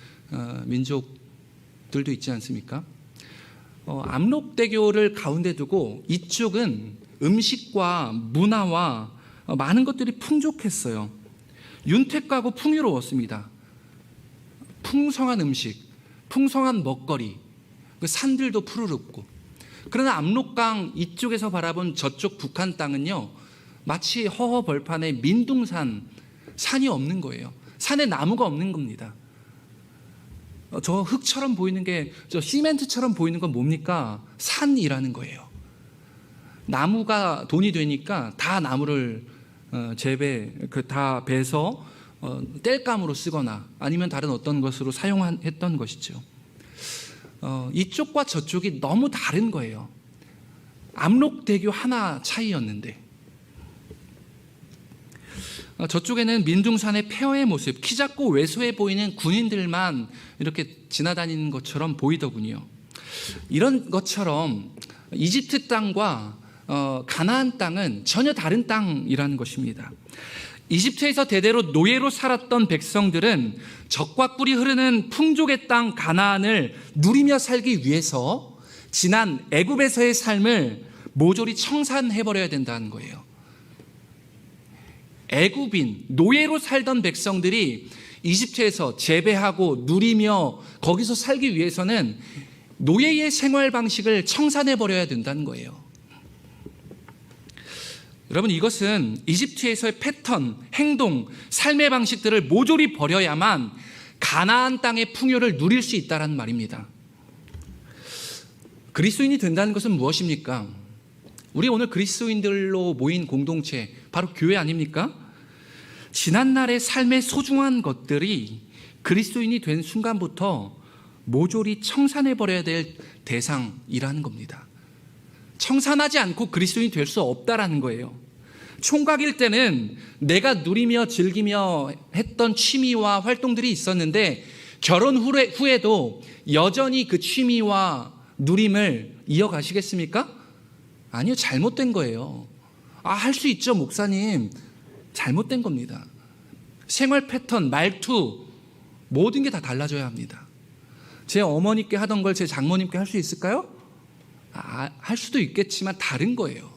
Speaker 3: 민족들도 있지 않습니까? 압록대교를 가운데 두고 이쪽은 음식과 문화와 많은 것들이 풍족했어요. 윤택하고 풍요로웠습니다. 풍성한 음식, 풍성한 먹거리, 그 산들도 푸르럽고. 그러나 압록강 이쪽에서 바라본 저쪽 북한 땅은요, 마치 허허벌판에 민둥산, 산이 없는 거예요. 산에 나무가 없는 겁니다. 저 흙처럼 보이는 게, 저 시멘트처럼 보이는 건 뭡니까? 산이라는 거예요. 나무가 돈이 되니까 다 나무를 다 베서 땔감으로 쓰거나 아니면 다른 어떤 것으로 사용했던 것이죠. 이쪽과 저쪽이 너무 다른 거예요. 압록대교 하나 차이였는데, 저쪽에는 민둥산의 폐허의 모습, 키 작고 왜소해 보이는 군인들만 이렇게 지나다니는 것처럼 보이더군요. 이런 것처럼 이집트 땅과 가나안 땅은 전혀 다른 땅이라는 것입니다. 이집트에서 대대로 노예로 살았던 백성들은 젖과 꿀이 흐르는 풍족의 땅 가나안을 누리며 살기 위해서 지난 애굽에서의 삶을 모조리 청산해버려야 된다는 거예요. 애굽인, 노예로 살던 백성들이 이집트에서 재배하고 누리며 거기서 살기 위해서는 노예의 생활 방식을 청산해버려야 된다는 거예요. 여러분, 이것은 이집트에서의 패턴, 행동, 삶의 방식들을 모조리 버려야만 가나안 땅의 풍요를 누릴 수 있다는 말입니다. 그리스도인이 된다는 것은 무엇입니까? 우리 오늘 그리스도인들로 모인 공동체, 바로 교회 아닙니까? 지난날의 삶의 소중한 것들이 그리스도인이 된 순간부터 모조리 청산해버려야 될 대상이라는 겁니다. 청산하지 않고 그리스도인이 될 수 없다라는 거예요. 총각일 때는 내가 누리며 즐기며 했던 취미와 활동들이 있었는데 결혼 후에도 여전히 그 취미와 누림을 이어가시겠습니까? 아니요, 잘못된 거예요. 할 수 있죠, 목사님. 잘못된 겁니다. 생활 패턴, 말투, 모든 게 다 달라져야 합니다. 제 어머니께 하던 걸 제 장모님께 할 수 있을까요? 할 수도 있겠지만 다른 거예요.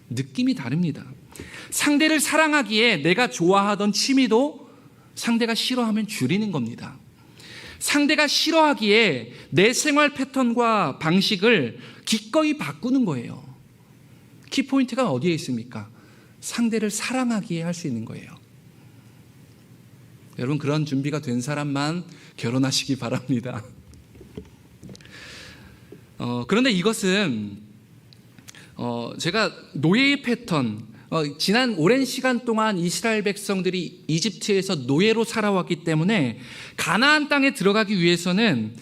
Speaker 3: 느낌이 다릅니다. 상대를 사랑하기에 내가 좋아하던 취미도 상대가 싫어하면 줄이는 겁니다. 상대가 싫어하기에 내 생활 패턴과 방식을 기꺼이 바꾸는 거예요. 키포인트가 어디에 있습니까? 상대를 사랑하기에 할 수 있는 거예요. 여러분, 그런 준비가 된 사람만 결혼하시기 바랍니다. 그런데 이것은 제가 노예의 패턴, 지난 오랜 시간 동안 이스라엘 백성들이 이집트에서 노예로 살아왔기 때문에 가나안 땅에 들어가기 위해서는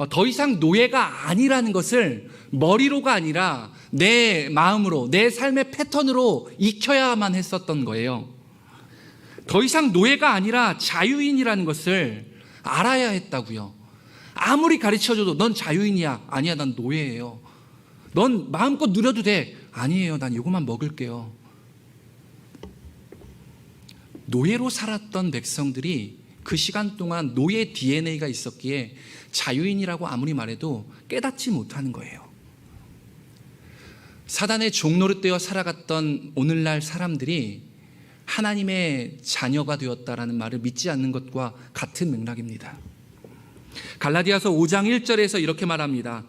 Speaker 3: 더 이상 노예가 아니라는 것을 머리로가 아니라 내 마음으로, 내 삶의 패턴으로 익혀야만 했었던 거예요. 더 이상 노예가 아니라 자유인이라는 것을 알아야 했다고요. 아무리 가르쳐줘도 넌 자유인이야. 아니야, 난 노예예요. 넌 마음껏 누려도 돼. 아니에요, 난 이것만 먹을게요. 노예로 살았던 백성들이 그 시간 동안 노예 DNA가 있었기에 자유인이라고 아무리 말해도 깨닫지 못하는 거예요. 사단의 종노릇되어 살아갔던 오늘날 사람들이 하나님의 자녀가 되었다라는 말을 믿지 않는 것과 같은 맥락입니다. 갈라디아서 5장 1절에서 이렇게 말합니다.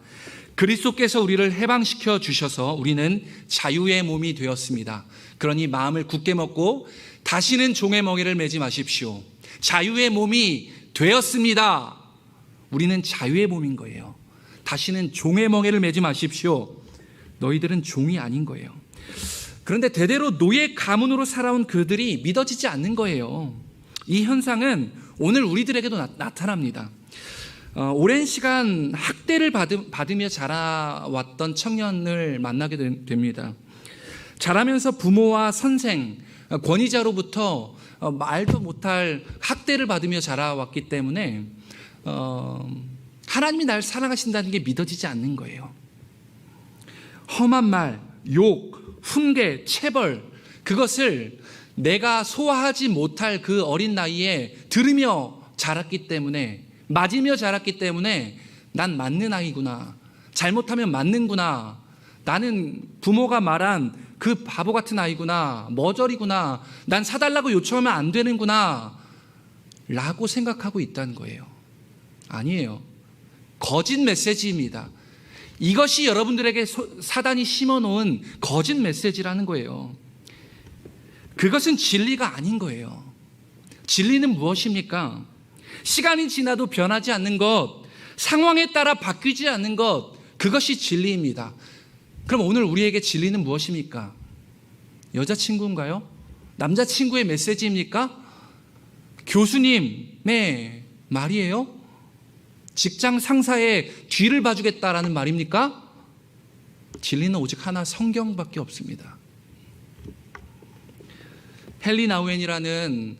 Speaker 3: 그리스도께서 우리를 해방시켜 주셔서 우리는 자유의 몸이 되었습니다. 그러니 마음을 굳게 먹고 다시는 종의 멍에를 매지 마십시오. 자유의 몸이 되었습니다. 우리는 자유의 몸인 거예요. 다시는 종의 멍에를 매지 마십시오. 너희들은 종이 아닌 거예요. 그런데 대대로 노예 가문으로 살아온 그들이 믿어지지 않는 거예요. 이 현상은 오늘 우리들에게도 나타납니다. 오랜 시간 학대를 받으며 자라왔던 청년을 만나게 됩니다. 자라면서 부모와 선생, 권위자로부터 말도 못할 학대를 받으며 자라왔기 때문에 하나님이 날 사랑하신다는 게 믿어지지 않는 거예요. 험한 말, 욕, 훈계, 체벌, 그것을 내가 소화하지 못할 그 어린 나이에 들으며 자랐기 때문에, 맞으며 자랐기 때문에 난 맞는 아이구나, 잘못하면 맞는구나, 나는 부모가 말한 그 바보 같은 아이구나, 머저리구나, 난 사달라고 요청하면 안 되는구나 라고 생각하고 있다는 거예요. 아니에요. 거짓 메시지입니다. 이것이 여러분들에게 사단이 심어놓은 거짓 메시지라는 거예요. 그것은 진리가 아닌 거예요. 진리는 무엇입니까? 시간이 지나도 변하지 않는 것, 상황에 따라 바뀌지 않는 것, 그것이 진리입니다. 그럼 오늘 우리에게 진리는 무엇입니까? 여자친구인가요? 남자친구의 메시지입니까? 교수님의 말이에요? 직장 상사의 뒤를 봐주겠다라는 말입니까? 진리는 오직 하나, 성경밖에 없습니다. 헨리 나우엔이라는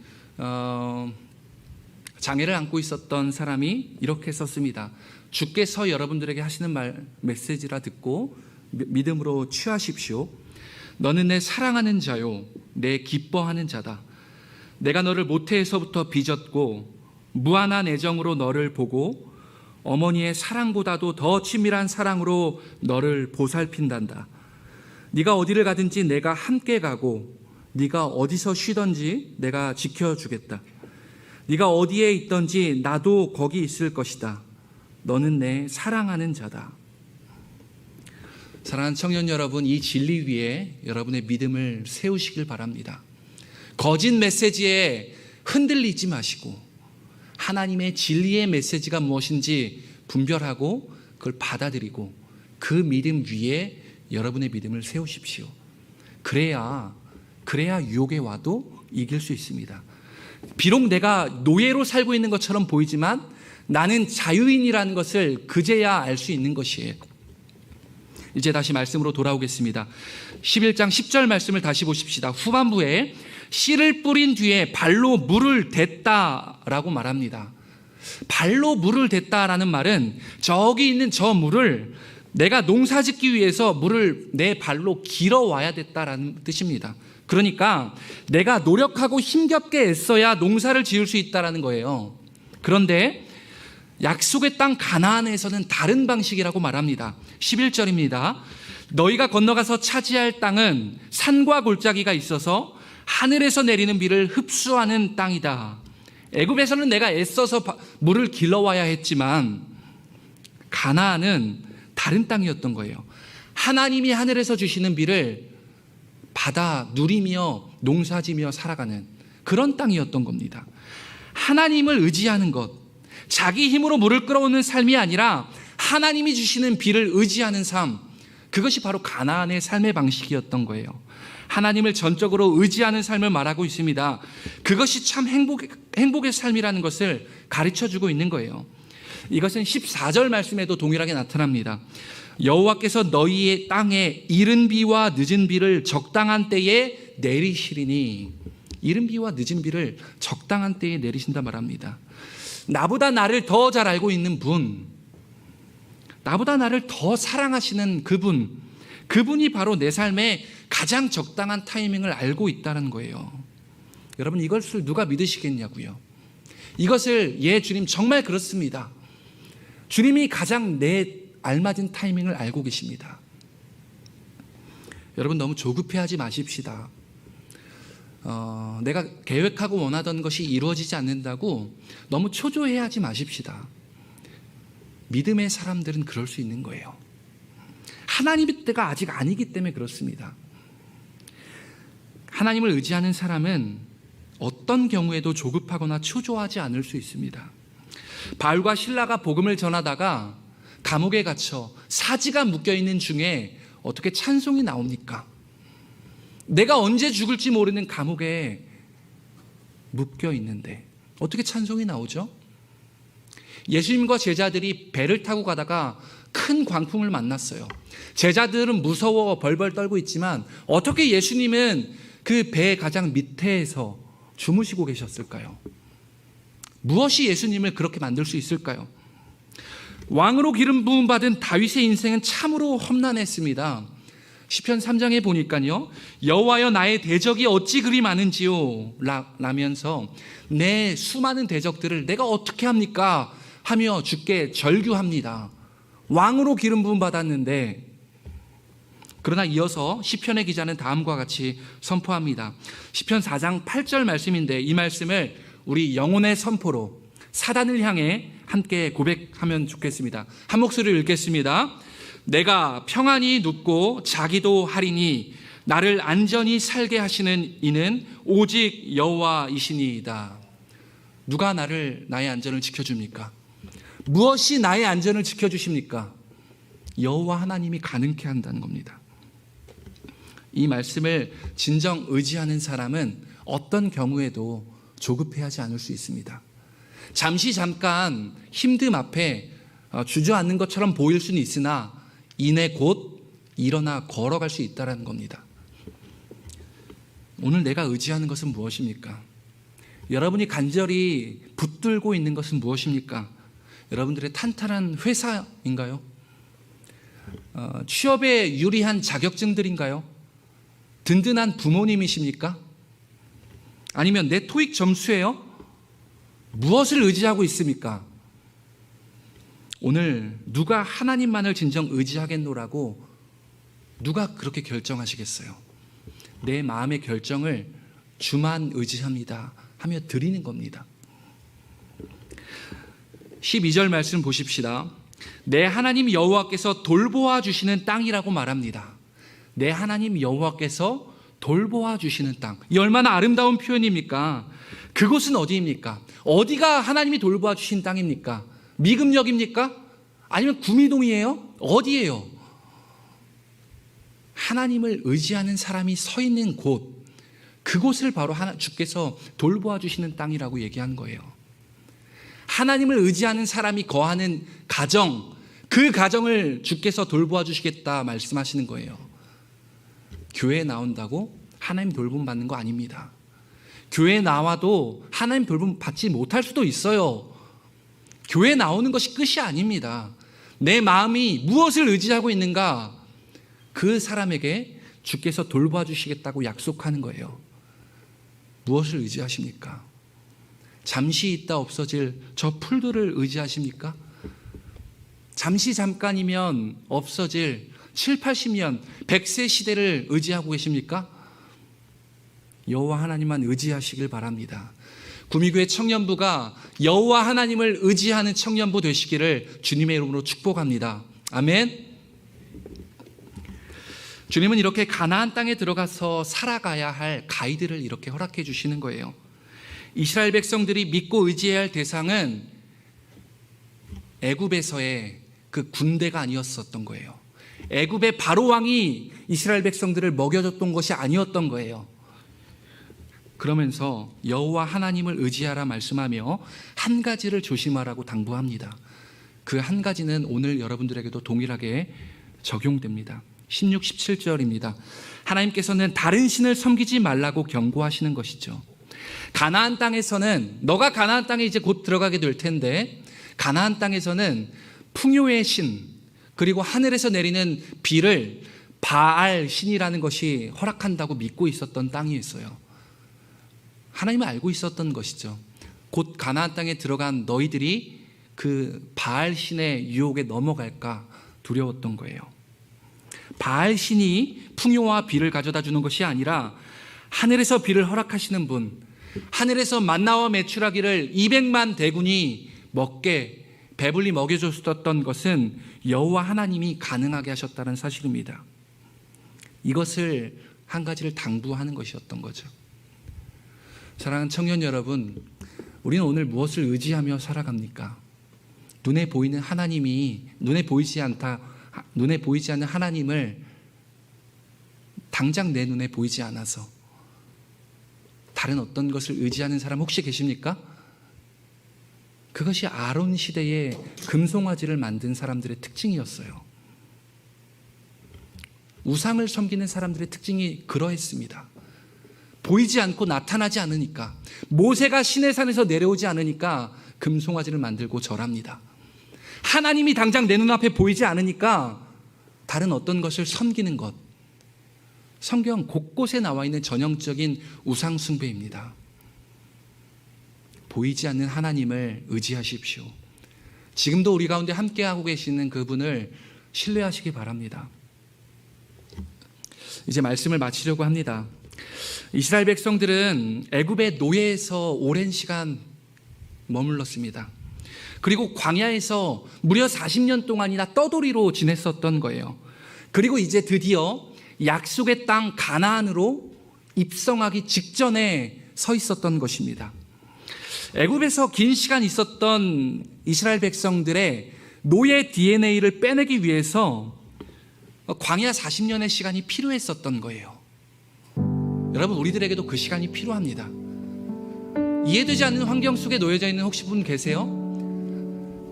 Speaker 3: 장애를 안고 있었던 사람이 이렇게 썼습니다. 주께서 여러분들에게 하시는 메시지라 듣고 믿음으로 취하십시오. 너는 내 사랑하는 자요, 내 기뻐하는 자다. 내가 너를 모태에서부터 빚었고 무한한 애정으로 너를 보고 어머니의 사랑보다도 더 친밀한 사랑으로 너를 보살핀단다. 네가 어디를 가든지 내가 함께 가고 네가 어디서 쉬든지 내가 지켜주겠다. 네가 어디에 있든지 나도 거기 있을 것이다. 너는 내 사랑하는 자다. 사랑하는 청년 여러분, 이 진리 위에 여러분의 믿음을 세우시길 바랍니다. 거짓 메시지에 흔들리지 마시고 하나님의 진리의 메시지가 무엇인지 분별하고 그걸 받아들이고 그 믿음 위에 여러분의 믿음을 세우십시오. 그래야 유혹에 와도 이길 수 있습니다. 비록 내가 노예로 살고 있는 것처럼 보이지만 나는 자유인이라는 것을 그제야 알 수 있는 것이에요. 이제 다시 말씀으로 돌아오겠습니다. 11장 10절 말씀을 다시 보십시다. 후반부에 씨를 뿌린 뒤에 발로 물을 댔다라고 말합니다. 발로 물을 댔다라는 말은 저기 있는 저 물을 내가 농사 짓기 위해서 물을 내 발로 길어와야 됐다라는 뜻입니다. 그러니까 내가 노력하고 힘겹게 애써야 농사를 지을 수 있다라는 거예요. 그런데 약속의 땅 가나안에서는 다른 방식이라고 말합니다. 11절입니다. 너희가 건너가서 차지할 땅은 산과 골짜기가 있어서 하늘에서 내리는 비를 흡수하는 땅이다. 애굽에서는 내가 애써서 물을 길러와야 했지만 가나안은 다른 땅이었던 거예요. 하나님이 하늘에서 주시는 비를 받아 누리며 농사지며 살아가는 그런 땅이었던 겁니다. 하나님을 의지하는 것, 자기 힘으로 물을 끌어오는 삶이 아니라 하나님이 주시는 비를 의지하는 삶, 그것이 바로 가나안의 삶의 방식이었던 거예요. 하나님을 전적으로 의지하는 삶을 말하고 있습니다. 그것이 참 행복의 삶이라는 것을 가르쳐주고 있는 거예요. 이것은 14절 말씀에도 동일하게 나타납니다. 여호와께서 너희의 땅에 이른 비와 늦은 비를 적당한 때에 내리시리니, 이른 비와 늦은 비를 적당한 때에 내리신다 말합니다. 나보다 나를 더 잘 알고 있는 분, 나보다 나를 더 사랑하시는 그분이 바로 내 삶에 가장 적당한 타이밍을 알고 있다는 거예요. 여러분, 이것을 누가 믿으시겠냐고요. 이것을 주님 정말 그렇습니다. 주님이 가장 내 알맞은 타이밍을 알고 계십니다. 여러분, 너무 조급해하지 마십시다. 내가 계획하고 원하던 것이 이루어지지 않는다고 너무 초조해하지 마십시다. 믿음의 사람들은 그럴 수 있는 거예요. 하나님의 때가 아직 아니기 때문에 그렇습니다. 하나님을 의지하는 사람은 어떤 경우에도 조급하거나 초조하지 않을 수 있습니다. 바울과 실라가 복음을 전하다가 감옥에 갇혀 사지가 묶여있는 중에 어떻게 찬송이 나옵니까? 내가 언제 죽을지 모르는 감옥에 묶여있는데 어떻게 찬송이 나오죠? 예수님과 제자들이 배를 타고 가다가 큰 광풍을 만났어요. 제자들은 무서워 벌벌 떨고 있지만 어떻게 예수님은 그 배의 가장 밑에서 주무시고 계셨을까요? 무엇이 예수님을 그렇게 만들 수 있을까요? 왕으로 기름 부음 받은 다윗의 인생은 참으로 험난했습니다. 시편 3장에 보니까요, 여호와여 나의 대적이 어찌 그리 많은지요 라면서 내 수많은 대적들을 내가 어떻게 합니까 하며 주께 절규합니다. 왕으로 기름 부음 받았는데, 그러나 이어서 시편의 기자는 다음과 같이 선포합니다. 시편 4장 8절 말씀인데, 이 말씀을 우리 영혼의 선포로 사단을 향해 함께 고백하면 좋겠습니다. 한 목소리를 읽겠습니다. 내가 평안히 눕고 자기도 하리니 나를 안전히 살게 하시는 이는 오직 여호와이시니이다. 누가 나의 안전을 지켜줍니까? 무엇이 나의 안전을 지켜주십니까? 여호와 하나님이 가능케 한다는 겁니다. 이 말씀을 진정 의지하는 사람은 어떤 경우에도 조급해하지 않을 수 있습니다. 잠깐 힘듦 앞에 주저앉는 것처럼 보일 수는 있으나 이내 곧 일어나 걸어갈 수 있다는 겁니다. 오늘 내가 의지하는 것은 무엇입니까? 여러분이 간절히 붙들고 있는 것은 무엇입니까? 여러분들의 탄탄한 회사인가요? 취업에 유리한 자격증들인가요? 든든한 부모님이십니까? 아니면 내 토익 점수예요? 무엇을 의지하고 있습니까? 오늘 누가 하나님만을 진정 의지하겠노라고 누가 그렇게 결정하시겠어요? 내 마음의 결정을 주만 의지합니다 하며 드리는 겁니다. 12절 말씀 보십시다. 내 하나님 여호와께서 돌보아 주시는 땅이라고 말합니다. 내 하나님 여호와께서 돌보아 주시는 땅. 이 얼마나 아름다운 표현입니까? 그곳은 어디입니까? 어디가 하나님이 돌보아 주신 땅입니까? 미금역입니까? 아니면 구미동이에요? 어디예요? 하나님을 의지하는 사람이 서 있는 곳, 그곳을 바로 주께서 돌보아 주시는 땅이라고 얘기한 거예요. 하나님을 의지하는 사람이 거하는 가정, 그 가정을 주께서 돌보아 주시겠다 말씀하시는 거예요. 교회에 나온다고 하나님 돌봄 받는 거 아닙니다. 교회에 나와도 하나님 돌봄 받지 못할 수도 있어요. 교회에 나오는 것이 끝이 아닙니다. 내 마음이 무엇을 의지하고 있는가, 그 사람에게 주께서 돌봐 주시겠다고 약속하는 거예요. 무엇을 의지하십니까? 잠시 있다 없어질 저 풀들을 의지하십니까? 잠깐이면 없어질 7, 80년 100세 시대를 의지하고 계십니까? 여호와 하나님만 의지하시길 바랍니다. 구미교회 청년부가 여호와 하나님을 의지하는 청년부 되시기를 주님의 이름으로 축복합니다. 아멘. 주님은 이렇게 가나안 땅에 들어가서 살아가야 할 가이드를 이렇게 허락해 주시는 거예요. 이스라엘 백성들이 믿고 의지해야 할 대상은 애굽에서의 그 군대가 아니었었던 거예요. 애굽의 바로 왕이 이스라엘 백성들을 먹여줬던 것이 아니었던 거예요. 그러면서 여호와 하나님을 의지하라 말씀하며 한 가지를 조심하라고 당부합니다. 그 한 가지는 오늘 여러분들에게도 동일하게 적용됩니다. 16, 17절입니다. 하나님께서는 다른 신을 섬기지 말라고 경고하시는 것이죠. 가나안 땅에서는, 너가 가나안 땅에 이제 곧 들어가게 될 텐데, 가나안 땅에서는 풍요의 신, 그리고 하늘에서 내리는 비를 바알 신이라는 것이 허락한다고 믿고 있었던 땅이었어요. 하나님은 알고 있었던 것이죠. 곧 가나안 땅에 들어간 너희들이 그 바알 신의 유혹에 넘어갈까 두려웠던 거예요. 바알 신이 풍요와 비를 가져다 주는 것이 아니라 하늘에서 비를 허락하시는 분, 하늘에서 만나와 메추라기를 200만 대군이 먹게 배불리 먹여줬었던 것은 여호와 하나님이 가능하게 하셨다는 사실입니다. 이것을 한 가지를 당부하는 것이었던 거죠. 사랑하는 청년 여러분, 우리는 오늘 무엇을 의지하며 살아갑니까? 눈에 보이는 하나님이 눈에 보이지 않는 하나님을 당장 내 눈에 보이지 않아서 다른 어떤 것을 의지하는 사람 혹시 계십니까? 그것이 아론 시대에 금송아지를 만든 사람들의 특징이었어요. 우상을 섬기는 사람들의 특징이 그러했습니다. 보이지 않고 나타나지 않으니까, 모세가 시내산에서 내려오지 않으니까 금송아지를 만들고 절합니다. 하나님이 당장 내 눈앞에 보이지 않으니까 다른 어떤 것을 섬기는 것, 성경 곳곳에 나와 있는 전형적인 우상 숭배입니다. 보이지 않는 하나님을 의지하십시오. 지금도 우리 가운데 함께하고 계시는 그분을 신뢰하시기 바랍니다. 이제 말씀을 마치려고 합니다. 이스라엘 백성들은 애굽의 노예에서 오랜 시간 머물렀습니다. 그리고 광야에서 무려 40년 동안이나 떠돌이로 지냈었던 거예요. 그리고 이제 드디어 약속의 땅 가나안으로 입성하기 직전에 서 있었던 것입니다. 애굽에서 긴 시간 있었던 이스라엘 백성들의 노예 DNA를 빼내기 위해서 광야 40년의 시간이 필요했었던 거예요. 여러분, 우리들에게도 그 시간이 필요합니다. 이해되지 않는 환경 속에 놓여져 있는 혹시 분 계세요?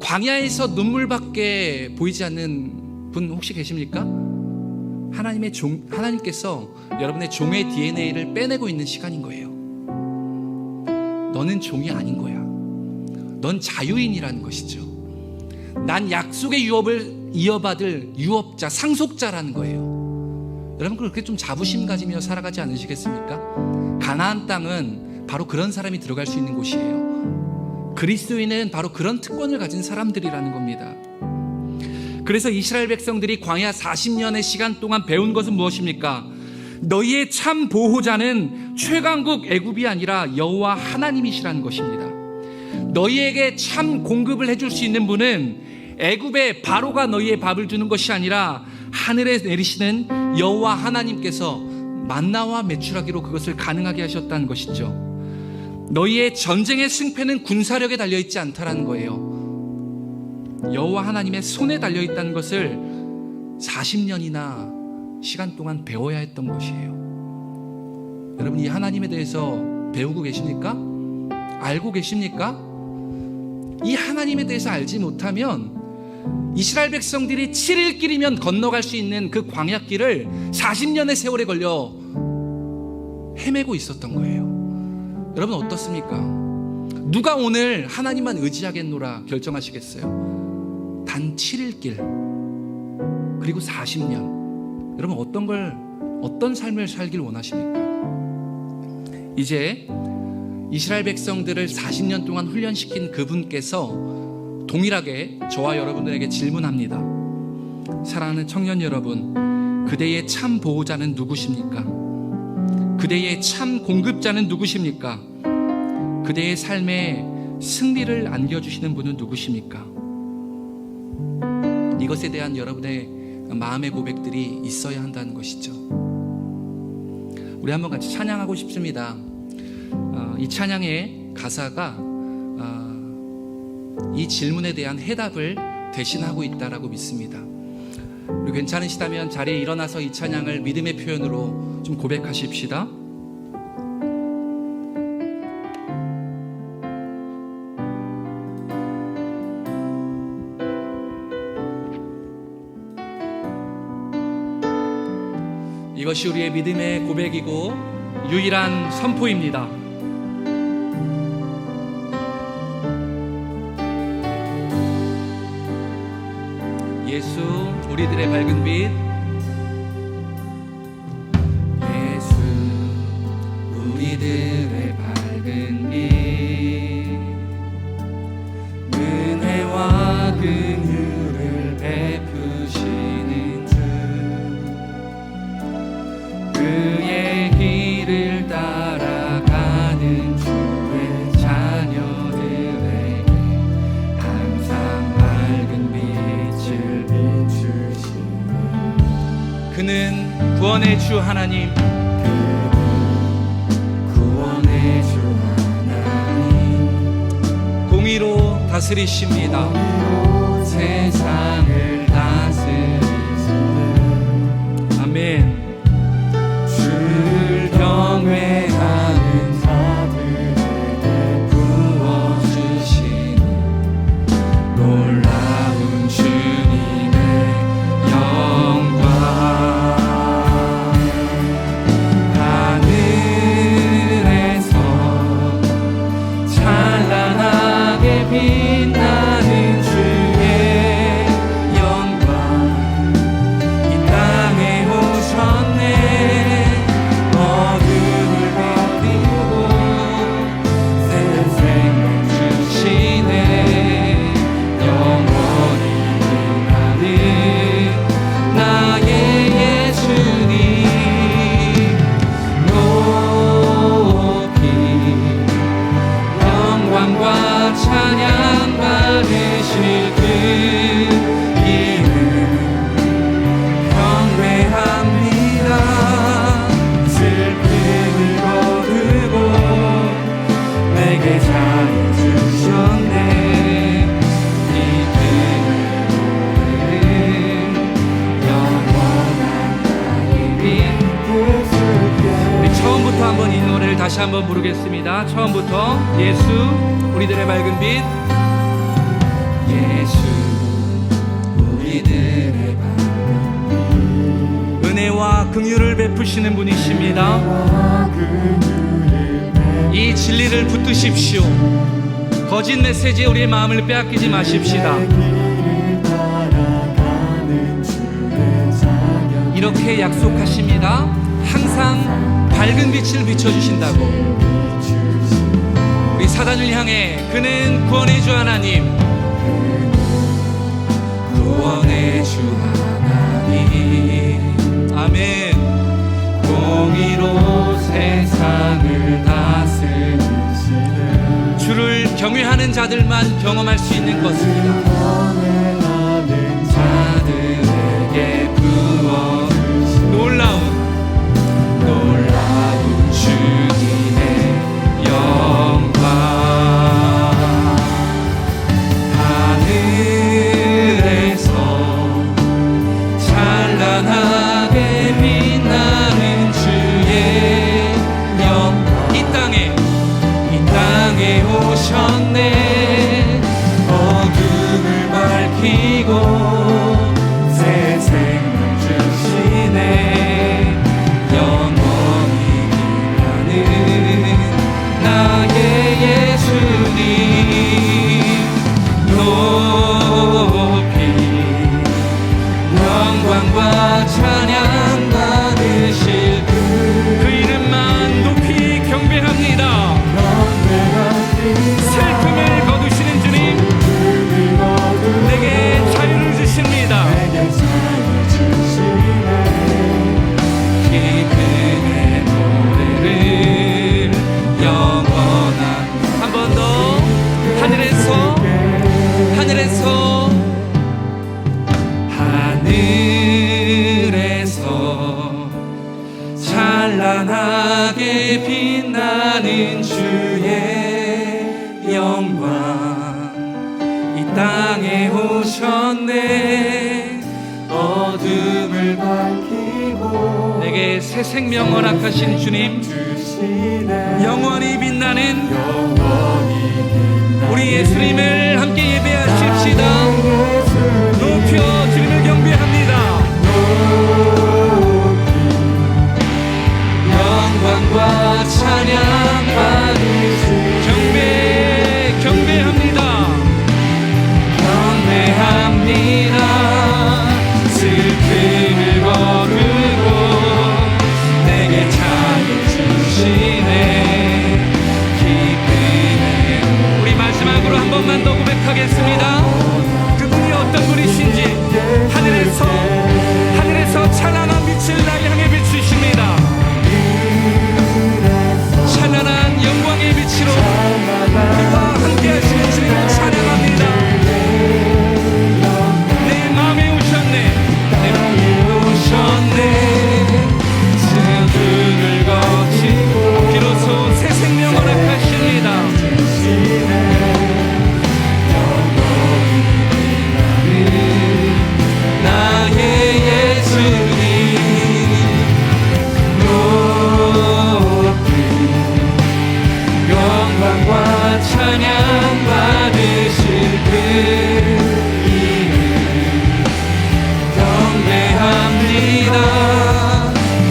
Speaker 3: 광야에서 눈물밖에 보이지 않는 분 혹시 계십니까? 하나님께서 여러분의 종의 DNA를 빼내고 있는 시간인 거예요. 너는 종이 아닌 거야. 넌 자유인이라는 것이죠. 난 약속의 유업을 이어받을 유업자, 상속자라는 거예요. 여러분, 그렇게 좀 자부심 가지며 살아가지 않으시겠습니까? 가나안 땅은 바로 그런 사람이 들어갈 수 있는 곳이에요. 그리스도인은 바로 그런 특권을 가진 사람들이라는 겁니다. 그래서 이스라엘 백성들이 광야 40년의 시간 동안 배운 것은 무엇입니까? 너희의 참 보호자는 최강국 애굽이 아니라 여호와 하나님이시라는 것입니다. 너희에게 참 공급을 해줄 수 있는 분은 애굽의 바로가 너희의 밥을 주는 것이 아니라 하늘에 내리시는 여호와 하나님께서 만나와 메추라기로 그것을 가능하게 하셨다는 것이죠. 너희의 전쟁의 승패는 군사력에 달려있지 않다라는 거예요. 여호와 하나님의 손에 달려있다는 것을 40년이나 시간 동안 배워야 했던 것이에요. 여러분, 이 하나님에 대해서 배우고 계십니까? 알고 계십니까? 이 하나님에 대해서 알지 못하면 이스라엘 백성들이 7일 길이면 건너갈 수 있는 그 광야길을 40년의 세월에 걸려 헤매고 있었던 거예요. 여러분, 어떻습니까? 누가 오늘 하나님만 의지하겠노라 결정하시겠어요? 단 7일 길, 그리고 40년. 여러분, 어떤 삶을 살길 원하십니까? 이제 이스라엘 백성들을 40년 동안 훈련시킨 그분께서 동일하게 저와 여러분들에게 질문합니다. 사랑하는 청년 여러분, 그대의 참 보호자는 누구십니까? 그대의 참 공급자는 누구십니까? 그대의 삶에 승리를 안겨주시는 분은 누구십니까? 이것에 대한 여러분의 마음의 고백들이 있어야 한다는 것이죠. 우리 한번 같이 찬양하고 싶습니다. 이 찬양의 가사가 이 질문에 대한 해답을 대신하고 있다라고 믿습니다. 우리 괜찮으시다면 자리에 일어나서 이 찬양을 믿음의 표현으로 좀 고백하십시다. 이것이 우리의 믿음의 고백이고 유일한 선포입니다. 예수 우리들의 밝은 빛,
Speaker 2: 예수 우리들의 밝은 빛, 은혜와 긍휼을 베푸시는 주, 그의 길을 따라가는 주의 자녀들에게 항상 밝은 빛을 비추시네.
Speaker 3: 그는 구원의 주 하나님,
Speaker 2: 구원의 주 하나님,
Speaker 3: 공의로 다스리십니다.
Speaker 2: 세상을 다스리시네.
Speaker 3: 아멘.
Speaker 2: 주를 경외하는 자들에게 부어주시는 놀라운 주님의 영광, 하늘에서 찬란하게 빛나는 주의 영광, 이 땅에 오셨네. 어둠을 버리고 새 생명 주시네. 영원히 빛나는 나의 예수님, 높이 영광과 찬양 받으실 그 이름 경배합니다. 슬픔을 거두고 내게 자유 주셨네. 이 그의 노래를 영원한 나의 빛 부수게.
Speaker 3: 우리 처음부터 한번 이 노래를 다시 한번 부르겠습니다. 처음부터 예수 우리들의 밝은 빛,
Speaker 2: 예수 우리들의
Speaker 3: 은혜와 긍휼을 베푸시는 분이십니다. 이 진리를 붙드십시오. 거짓 메시지에 우리의 마음을 빼앗기지 마십시다. 이렇게 약속하십니다. 항상 밝은 빛을 비춰주신다고. 우리 사단을 향해 그는 구원의 주 하나님,
Speaker 2: 구원의 주 하나님,
Speaker 3: 아멘.
Speaker 2: 공의로 세상을 다스리시네.
Speaker 3: 주를 경외하는 자들만 경험할 수 있는 것입니다.
Speaker 2: 경외하는 자들에게 부어주시네. 놀라운 주님의 영광, 하늘에서 찬란하게 빛나는 주의 영광, 이 땅에 오셨네. 어둠을 밝히고 새 생명 주시네. 영원히 빛나는 나의 예수님, 높이 영광과 찬양 받으실 그
Speaker 3: 이름만 높이 경배합니다. 슬픔을 거두시는 주님, 내게 자유를 주십니다.
Speaker 2: 기쁨의 노래를 영원한
Speaker 3: 한 번 더 하늘에서 찬란하게 빛나는 주의 영광, 이 땅에 오셨네. 새 생명 허락하신 주님, 영원히 빛나는 우리 예수님을 함께 예배하십시다. 높여 주님을 경배합니다. 영광과 찬양 받으시 경배합니다. 경배합니다. 슬픔을 거두고 내게 찬양 주시네. 기쁘네. 우리 마지막으로 한 번만 더 고백하겠습니다. 그분이 어떤 분이신지 하늘에서 찬란한 빛을 나를 향해 비추십니다. 찬란한 영광의 빛으로 우리와 함께 하시는 주님을 찬양합니다. 내 마음에 오셨네. 내 마음에 오셨네. 슬픔을 거치고 비로소 새 생명 허락하십니다. 나의 예수님 영광과 찬양 받으실 그 이름 경배합니다.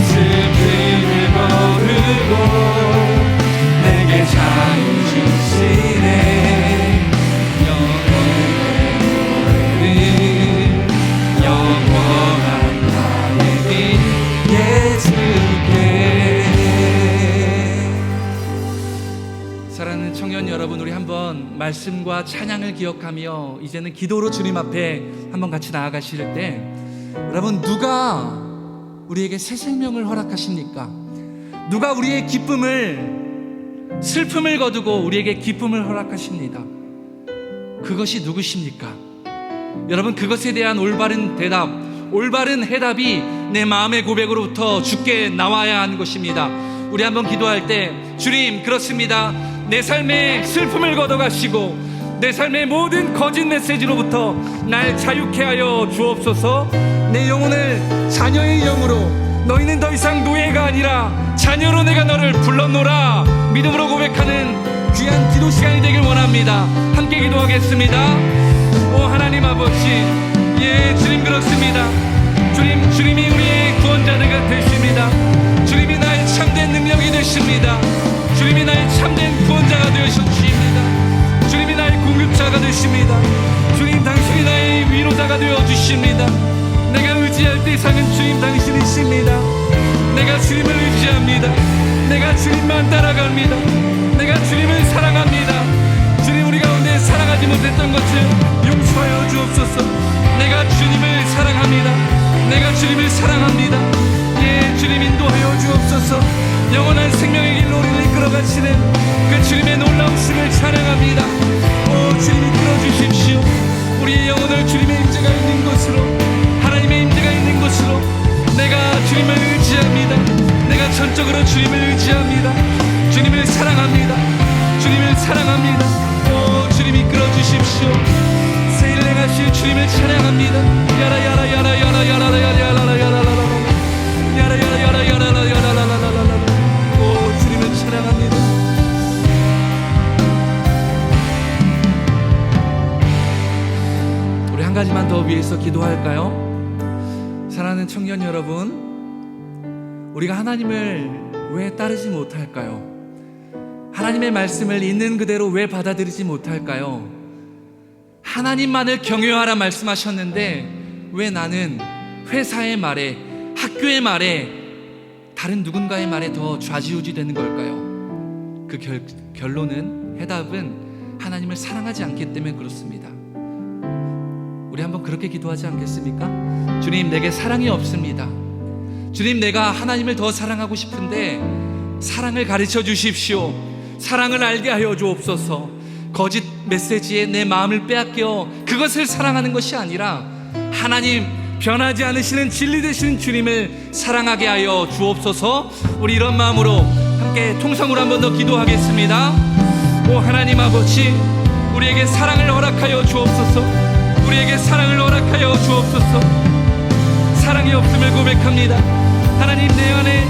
Speaker 3: 슬픔을 거두고 내게 자유 주시네. 영원한 나의 빛 예수께. 사랑하는 청년 여러분, 우리 한번 말씀과 찬양을 기억하며 이제는 기도로 주님 앞에 한번 같이 나아가실 때, 여러분, 누가 우리에게 새 생명을 허락하십니까? 누가 우리의 슬픔을 거두고 우리에게 기쁨을 허락하십니다. 그것이 누구십니까? 여러분, 그것에 대한 올바른 대답, 올바른 해답이 내 마음의 고백으로부터 주께 나와야 하는 것입니다. 우리 한번 기도할 때, 주님, 그렇습니다. 내 삶의 슬픔을 걷어가시고 내 삶의 모든 거짓 메시지로부터 날 자유케 하여 주옵소서. 내 영혼을 자녀의 영으로, 너희는 더 이상 노예가 아니라 자녀로 내가 너를 불렀노라 믿음으로 고백하는 귀한 기도 시간이 되길 원합니다. 함께 기도하겠습니다. 오 하나님 아버지, 예, 주님 그렇습니다. 주님이 우리의 구원자가 되십니다. 주님이 나의 참된 능력이 되십니다. 주님이 나의 참된 구원자가 되어주십니다. 주님이 나의 공급자가 되십니다. 주님, 당신이 나의 위로자가 되어주십니다. 내가 의지할 대상은 주님 당신이십니다. 내가 주님을 의지합니다. 내가 주님만 따라갑니다. 내가 주님을 사랑합니다. 주님, 우리 가운데 사랑하지 못했던 것을 용서하여 주옵소서. 내가 주님을 사랑합니다. 내가 주님을 사랑합니다. 예, 주님 인도하여 주옵소서. 영원한 생명의 길로 우리를 이끌어가시는 그 주님의 놀라우심을 찬양합니다. 오 주님, 이끌어 주십시오. 우리의 영혼을 주님의 임재가 있는 곳으로, 하나님의 임재가 있는 곳으로 내가 주님을 의지합니다. 내가 전적으로 주님을 의지합니다. 주님을 사랑합니다. 주님을 사랑합니다. 오 주님, 이끌어 주십시오. 새 일 행하실 주님을 찬양합니다. 오 주님을 찬양합니다. 우리 한 가지만 더 위해서 기도할까요? 사랑하는 청년 여러분, 우리가 하나님을 왜 따르지 못할까요? 하나님의 말씀을 있는 그대로 왜 받아들이지 못할까요? 하나님만을 경외하라 말씀하셨는데 왜 나는 회사의 말에, 학교의 말에, 다른 누군가의 말에 더 좌지우지 되는 걸까요? 그 결론은, 해답은 하나님을 사랑하지 않기 때문에 그렇습니다. 우리 한번 그렇게 기도하지 않겠습니까? 주님, 내게 사랑이 없습니다. 주님, 내가 하나님을 더 사랑하고 싶은데 사랑을 가르쳐 주십시오. 사랑을 알게 하여 주옵소서. 거짓 메시지에 내 마음을 빼앗겨 그것을 사랑하는 것이 아니라 하나님, 변하지 않으시는 진리 되시는 주님을 사랑하게 하여 주옵소서. 우리 이런 마음으로 함께 통성으로 한 번 더 기도하겠습니다. 오 하나님 아버지, 우리에게 사랑을 허락하여 주옵소서. 우리에게 사랑을 허락하여 주옵소서. 사랑이 없음을 고백합니다. 하나님, 내 안에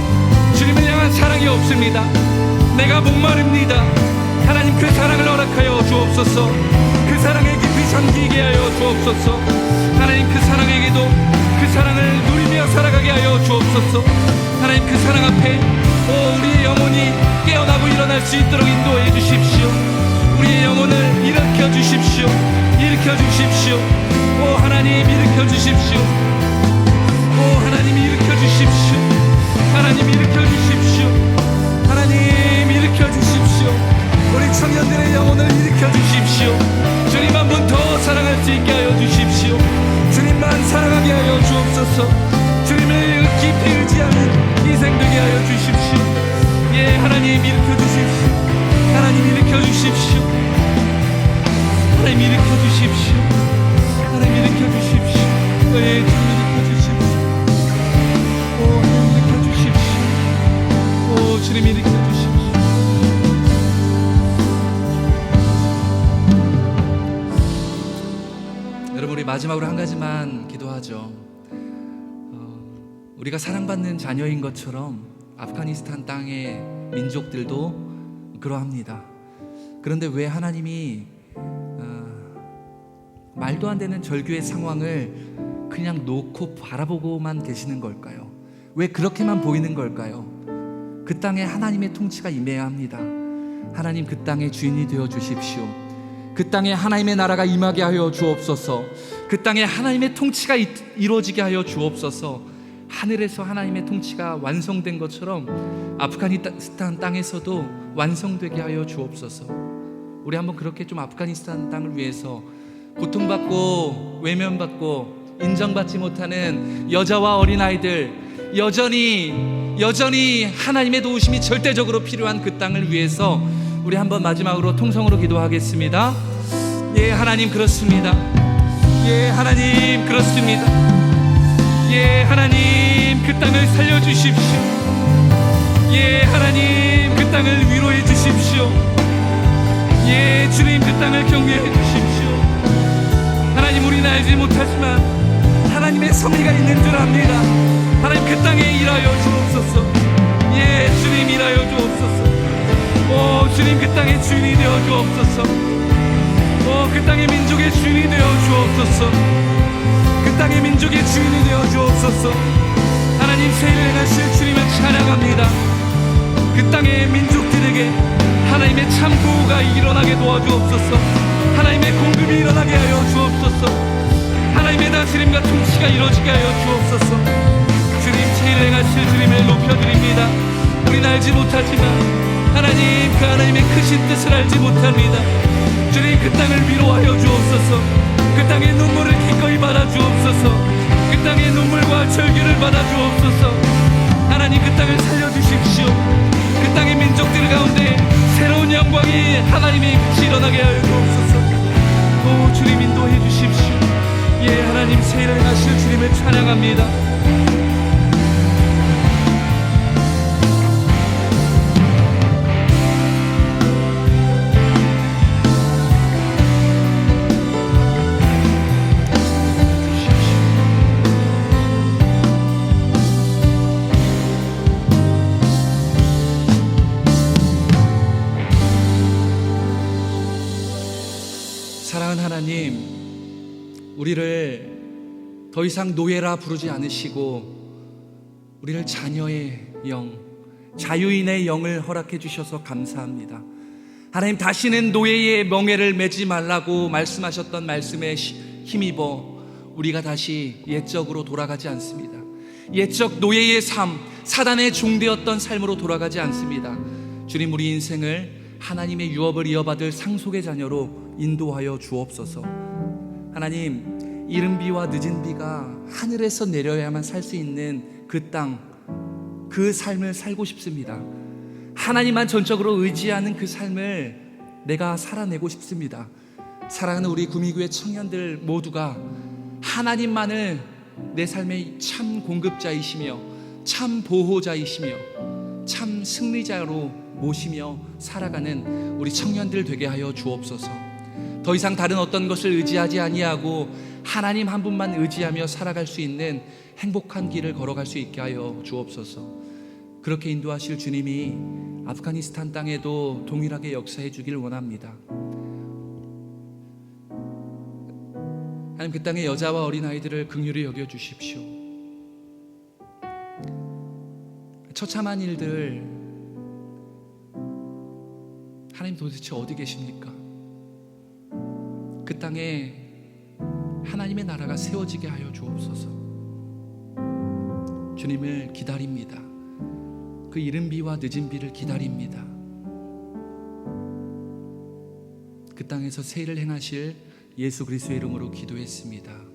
Speaker 3: 주님을 향한 사랑이 없습니다. 내가 목마릅니다. 하나님, 그 사랑을 허락하여 주옵소서. 그 사랑에 깊이 잠기게 하여 주옵소서. 하나님, 그 사랑에게도 그 사랑을 누리며 살아가게 하여 주옵소서. 하나님, 그 사랑 앞에 우리의 영혼이 깨어나고 일어날 수 있도록 인도해 주십시오. 우리의 영혼을 일으켜 주십시오. 일으켜 주십시오. 하나님, 일으켜 주십시오. 하나님, 일으켜 주십시오. 하나님, 일으켜 주십시오. 하나님, 일으켜 주십시오. 우리 청년들의 영혼을 일으켜 주십시오. 주님 한 분 더 사랑할 수 있게 하여 주십시오. 주님만 사랑하게 하여 주옵소서. 주님을 깊이 의지하는 인생 되게 하여 주십시오. 예, 하나님, 일으켜 주십시오. 하나님, 일으켜 주십시오. 하나님, 일으켜 주십시오. 하나님, 일으켜 주십시오. 예, 주님 일으켜 주십시오. 하나님, 일으켜 주십시오. 주님 일으켜 주십시오. 여러분, 우리 마지막으로 한 가지만 기도하죠. 우리가 사랑받는 자녀인 것처럼 아프가니스탄 땅의 민족들도 그러합니다. 그런데 왜 하나님이 말도 안 되는 절규의 상황을 그냥 놓고 바라보고만 계시는 걸까요? 왜 그렇게만 보이는 걸까요? 그 땅에 하나님의 통치가 임해야 합니다. 하나님, 그 땅의 주인이 되어 주십시오. 그 땅에 하나님의 나라가 임하게 하여 주옵소서. 그 땅에 하나님의 통치가 이루어지게 하여 주옵소서. 하늘에서 하나님의 통치가 완성된 것처럼 아프가니스탄 땅에서도 완성되게 하여 주옵소서. 우리 한번 그렇게 좀 아프가니스탄 땅을 위해서 고통받고 외면받고 인정받지 못하는 여자와 어린아이들, 여전히 하나님의 도우심이 절대적으로 필요한 그 땅을 위해서 우리 한번 마지막으로 통성으로 기도하겠습니다. 예, 하나님, 그렇습니다. 예, 하나님, 그렇습니다. 예, 하나님, 그 땅을 살려주십시오. 예, 하나님, 그 땅을 위로해 주십시오. 예, 주님, 그 땅을 격려해 주십시오. 하나님, 우리는 알지 못하지만 하나님의 섭리가 있는 줄 압니다. 하나님, 그 땅에 일하여 주옵소서. 예, 주님, 일하여 주옵소서. 주님, 그 땅의 주인이 되어 주옵소서. 그 땅의 민족의 주인이 되어 주옵소서. 그 땅의 민족의 주인이 되어 주옵소서. 하나님, 세일을 행하실 주님을 찬양합니다. 그 땅의 민족들에게 하나님의 참 구호가 일어나게 도와주옵소서. 하나님의 공급이 일어나게 하여 주옵소서. 하나님의 다스림과 통치가 이루어지게 하여 주옵소서. 주님, 세일을 행하실 주님을 높여드립니다. 우린 알지 못하지만 하나님, 그 하나님의 크신 뜻을 알지 못합니다. 주님, 그 땅을 위로하여 주옵소서. 그 땅의 눈물을 기꺼이 받아 주옵소서. 그 땅의 눈물과 절규를 받아 주옵소서. 하나님, 그 땅을 살려주십시오. 그 땅의 민족들 가운데 새로운 영광이 하나님의 빛이 일어나게 하여 주옵소서. 주님, 인도해 주십시오. 예, 하나님, 세일을 하실 주님을 찬양합니다. 사랑하는 하나님, 우리를 더 이상 노예라 부르지 않으시고 우리를 자녀의 영, 자유인의 영을 허락해 주셔서 감사합니다. 하나님, 다시는 노예의 멍에를 매지 말라고 말씀하셨던 말씀에 힘입어 우리가 다시 옛적으로 돌아가지 않습니다. 옛적 노예의 삶, 사단의 종되었던 삶으로 돌아가지 않습니다. 주님, 우리 인생을 하나님의 유업을 이어받을 상속의 자녀로 인도하여 주옵소서. 하나님, 이른 비와 늦은 비가 하늘에서 내려야만 살 수 있는 그 땅, 그 삶을 살고 싶습니다. 하나님만 전적으로 의지하는 그 삶을 내가 살아내고 싶습니다. 사랑하는 우리 구미교회 청년들 모두가 하나님만을 내 삶의 참 공급자이시며 참 보호자이시며 참 승리자로 모시며 살아가는 우리 청년들 되게 하여 주옵소서. 더 이상 다른 어떤 것을 의지하지 아니하고 하나님 한 분만 의지하며 살아갈 수 있는 행복한 길을 걸어갈 수 있게 하여 주옵소서. 그렇게 인도하실 주님이 아프가니스탄 땅에도 동일하게 역사해 주길 원합니다. 하나님, 그 땅의 여자와 어린아이들을 긍휼히 여겨주십시오. 처참한 일들, 하나님 도대체 어디 계십니까? 그 땅에 하나님의 나라가 세워지게 하여 주옵소서. 주님을 기다립니다. 그 이른 비와 늦은 비를 기다립니다. 그 땅에서 새 일을 행하실 예수 그리스도의 이름으로 기도했습니다.